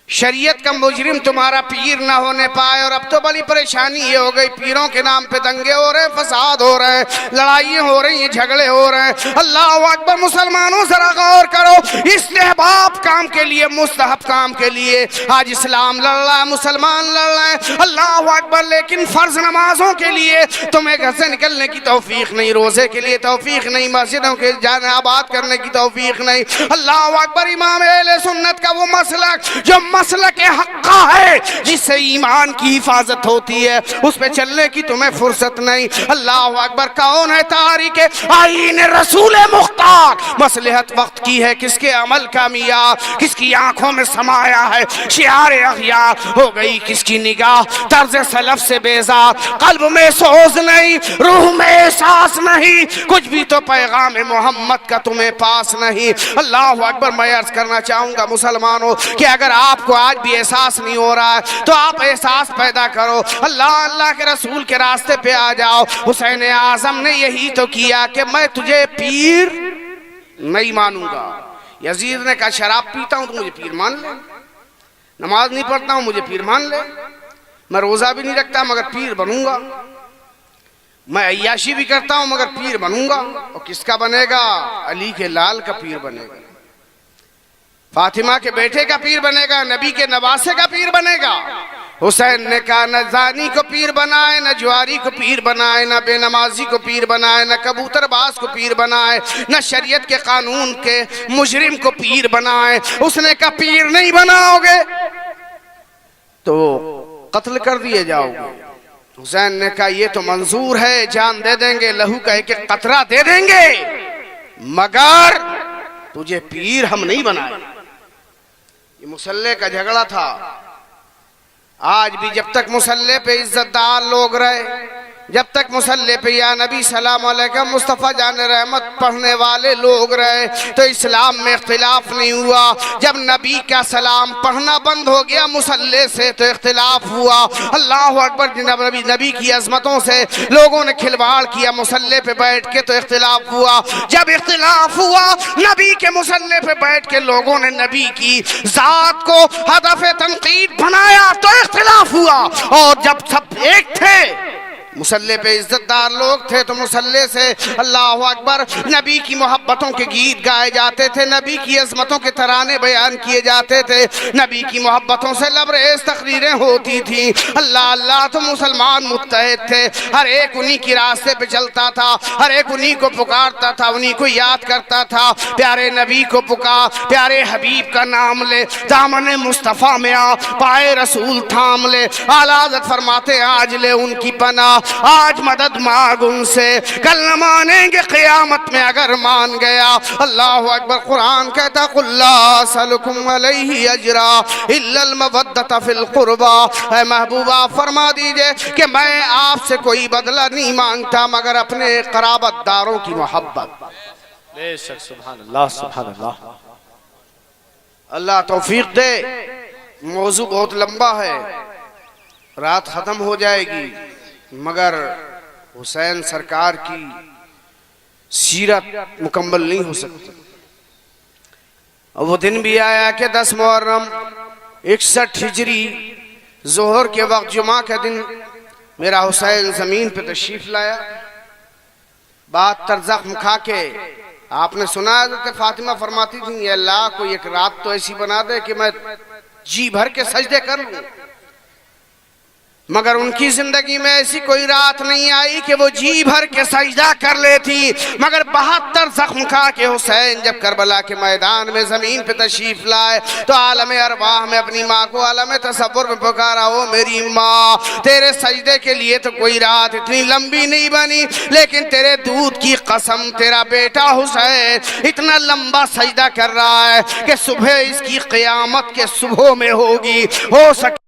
شریعت کا مجرم تمہارا پیر نہ ہونے پائے۔ اور اب تو بڑی پریشانی یہ ہو گئی، پیروں کے نام پہ دنگے ہو رہے ہیں، فساد ہو رہے ہیں، لڑائیاں ہو رہی ہیں، جھگڑے ہو رہے ہیں۔ اللہ اکبر، مسلمانوں ذرا غور کرو، استحباب کام کے لیے، مستحب کام کے لیے آج اسلام لڑ رہا ہے، مسلمان لڑ رہے ہیں، اللہ اکبر، لیکن فرض نمازوں کے لیے تمہیں گھر سے نکلنے کی توفیق نہیں، روزے کے لیے توفیق نہیں، مسجدوں کے جانے آباد کرنے کی توفیق نہیں۔ اللہ اکبر، امام اہل سنت کا وہ مسلک جو مسلک حقہ ہے، جس سے ایمان کی حفاظت ہوتی ہے، اس پہ چلنے کی تمہیں فرصت نہیں۔ اللہ اکبر، کون ہے تاریخ آئین رسول مختار؟ مصلحت وقت کی ہے، کس کے عمل کا معیار، کس کی آنکھوں میں سمایا ہے شعار اغیار، ہو گئی کس کی نگاہ طرز سلف سے بیزار، قلب میں سوز نہیں، روح میں احساس نہیں، کچھ بھی تو پیغام محمد کا تمہیں پاس نہیں۔ اللہ اکبر، میں عرض کرنا چاہوں گا مسلمانوں کہ اگر آپ کو آج بھی احساس نہیں ہو رہا ہے تو آپ احساس پیدا کرو، اللہ کے رسول کے راستے پہ آ جاؤ۔ حسین اعظم نے یہی تو کیا کہ میں تجھے پیر نہیں مانوں گا۔ یزید نے کہا شراب پیتا ہوں تو مجھے پیر مان لے، نماز نہیں پڑھتا ہوں مجھے پیر مان لے، میں روزہ بھی نہیں رکھتا مگر پیر بنوں گا، میں عیاشی بھی کرتا ہوں مگر پیر بنوں گا۔ اور کس کا بنے گا؟ علی کے لال کا پیر بنے گا، فاطمہ کے بیٹے کا پیر بنے گا، نبی کے نواسے کا پیر بنے گا۔ حسین نے کہا نہ زانی کو پیر بنائے، نہ جواری کو پیر بنائے، نہ بے نمازی کو پیر بنائے، نہ کبوتر باز کو پیر بنائے، نہ شریعت کے قانون کے مجرم کو پیر بنائے۔ اس نے کہا پیر نہیں بناؤ گے تو قتل کر دیے جاؤ گے۔ حسین نے کہا یہ تو منظور ہے، جان دے دیں گے، لہو کا ایک قطرہ دے دیں گے، مگر تجھے پیر ہم نہیں بنائے۔ یہ مسلح کا جھگڑا تھا۔ آج بھی جب تک مسلح پہ عزت دار لوگ رہے، جب تک مسلح پہ یا نبی سلام علیکم مصطفیٰ جان رحمت پڑھنے والے لوگ رہے تو اسلام میں اختلاف نہیں ہوا۔ جب نبی کا سلام پڑھنا بند ہو گیا مسلح سے تو اختلاف ہوا۔ اللہ اکبر، جناب نبی کی عظمتوں سے لوگوں نے کھلواڑ کیا، مسلح پہ بیٹھ کے تو اختلاف ہوا۔ جب اختلاف ہوا نبی کے مسلح پہ بیٹھ کے لوگوں نے نبی کی ذات کو ہدف تنقید بنایا تو اختلاف ہوا۔ اور جب سب ایک تھے، مسلح پہ عزت دار لوگ تھے تو مسلح سے اللہ اکبر نبی کی محبتوں کے گیت گائے جاتے تھے، نبی کی عظمتوں کے ترانے بیان کیے جاتے تھے، نبی کی محبتوں سے لبریز تقریریں ہوتی تھیں۔ اللہ اللہ، تو مسلمان متحد تھے، ہر ایک انہی کی راستے پہ چلتا تھا، ہر ایک انہی کو پکارتا تھا، انہی کو یاد کرتا تھا۔ پیارے نبی کو پکار، پیارے حبیب کا نام لے، دامن مصطفیٰ میں آ، پائے رسول تھام لے۔ اعلیٰ حضرت فرماتے آج لے ان کی پناہ، آج مدد مانگ ان سے، کل نہ مانیں گے قیامت میں اگر مان گیا۔ اللہ اکبر، قرآن کہتا قُلْ لَا أَسْأَلُكُمْ عَلَيْهِ أَجْرًا إِلَّا الْمَوَدَّةَ فِي الْقُرْبَى۔ اے محبوبہ فرما دیجئے کہ میں آپ سے کوئی بدلہ نہیں مانگتا مگر اپنے قرابت داروں کی محبت۔ بے شک سبحان اللہ سبحان اللہ. اللہ توفیق دے. موضوع بہت لمبا ہے، رات ختم ہو جائے گی، مگر حسین سرکار کی سیرت مکمل نہیں ہو سکتی. اور وہ دن بھی آیا کہ 10 محرم 61 ہجری ظہر کے وقت جمعہ کے دن میرا حسین زمین پہ تشریف لایا. 72 زخم کھا کے آپ نے سنا حضرت فاطمہ فرماتی تھیں یا اللہ کوئی ایک رات تو ایسی بنا دے کہ میں جی بھر کے سجدے کر لوں، مگر ان کی زندگی میں ایسی کوئی رات نہیں آئی کہ وہ جی بھر کے سجدہ کر لیتی. مگر 72 زخم کھا کے حسین جب کربلا کے میدان میں زمین پہ تشریف لائے تو عالم ارواح میں اپنی ماں کو عالم تصور میں پکارا، او میری ماں، تیرے سجدے کے لیے تو کوئی رات اتنی لمبی نہیں بنی، لیکن تیرے دودھ کی قسم تیرا بیٹا حسین اتنا لمبا سجدہ کر رہا ہے کہ صبح اس کی قیامت کے صبح میں ہوگی. ہو سکتا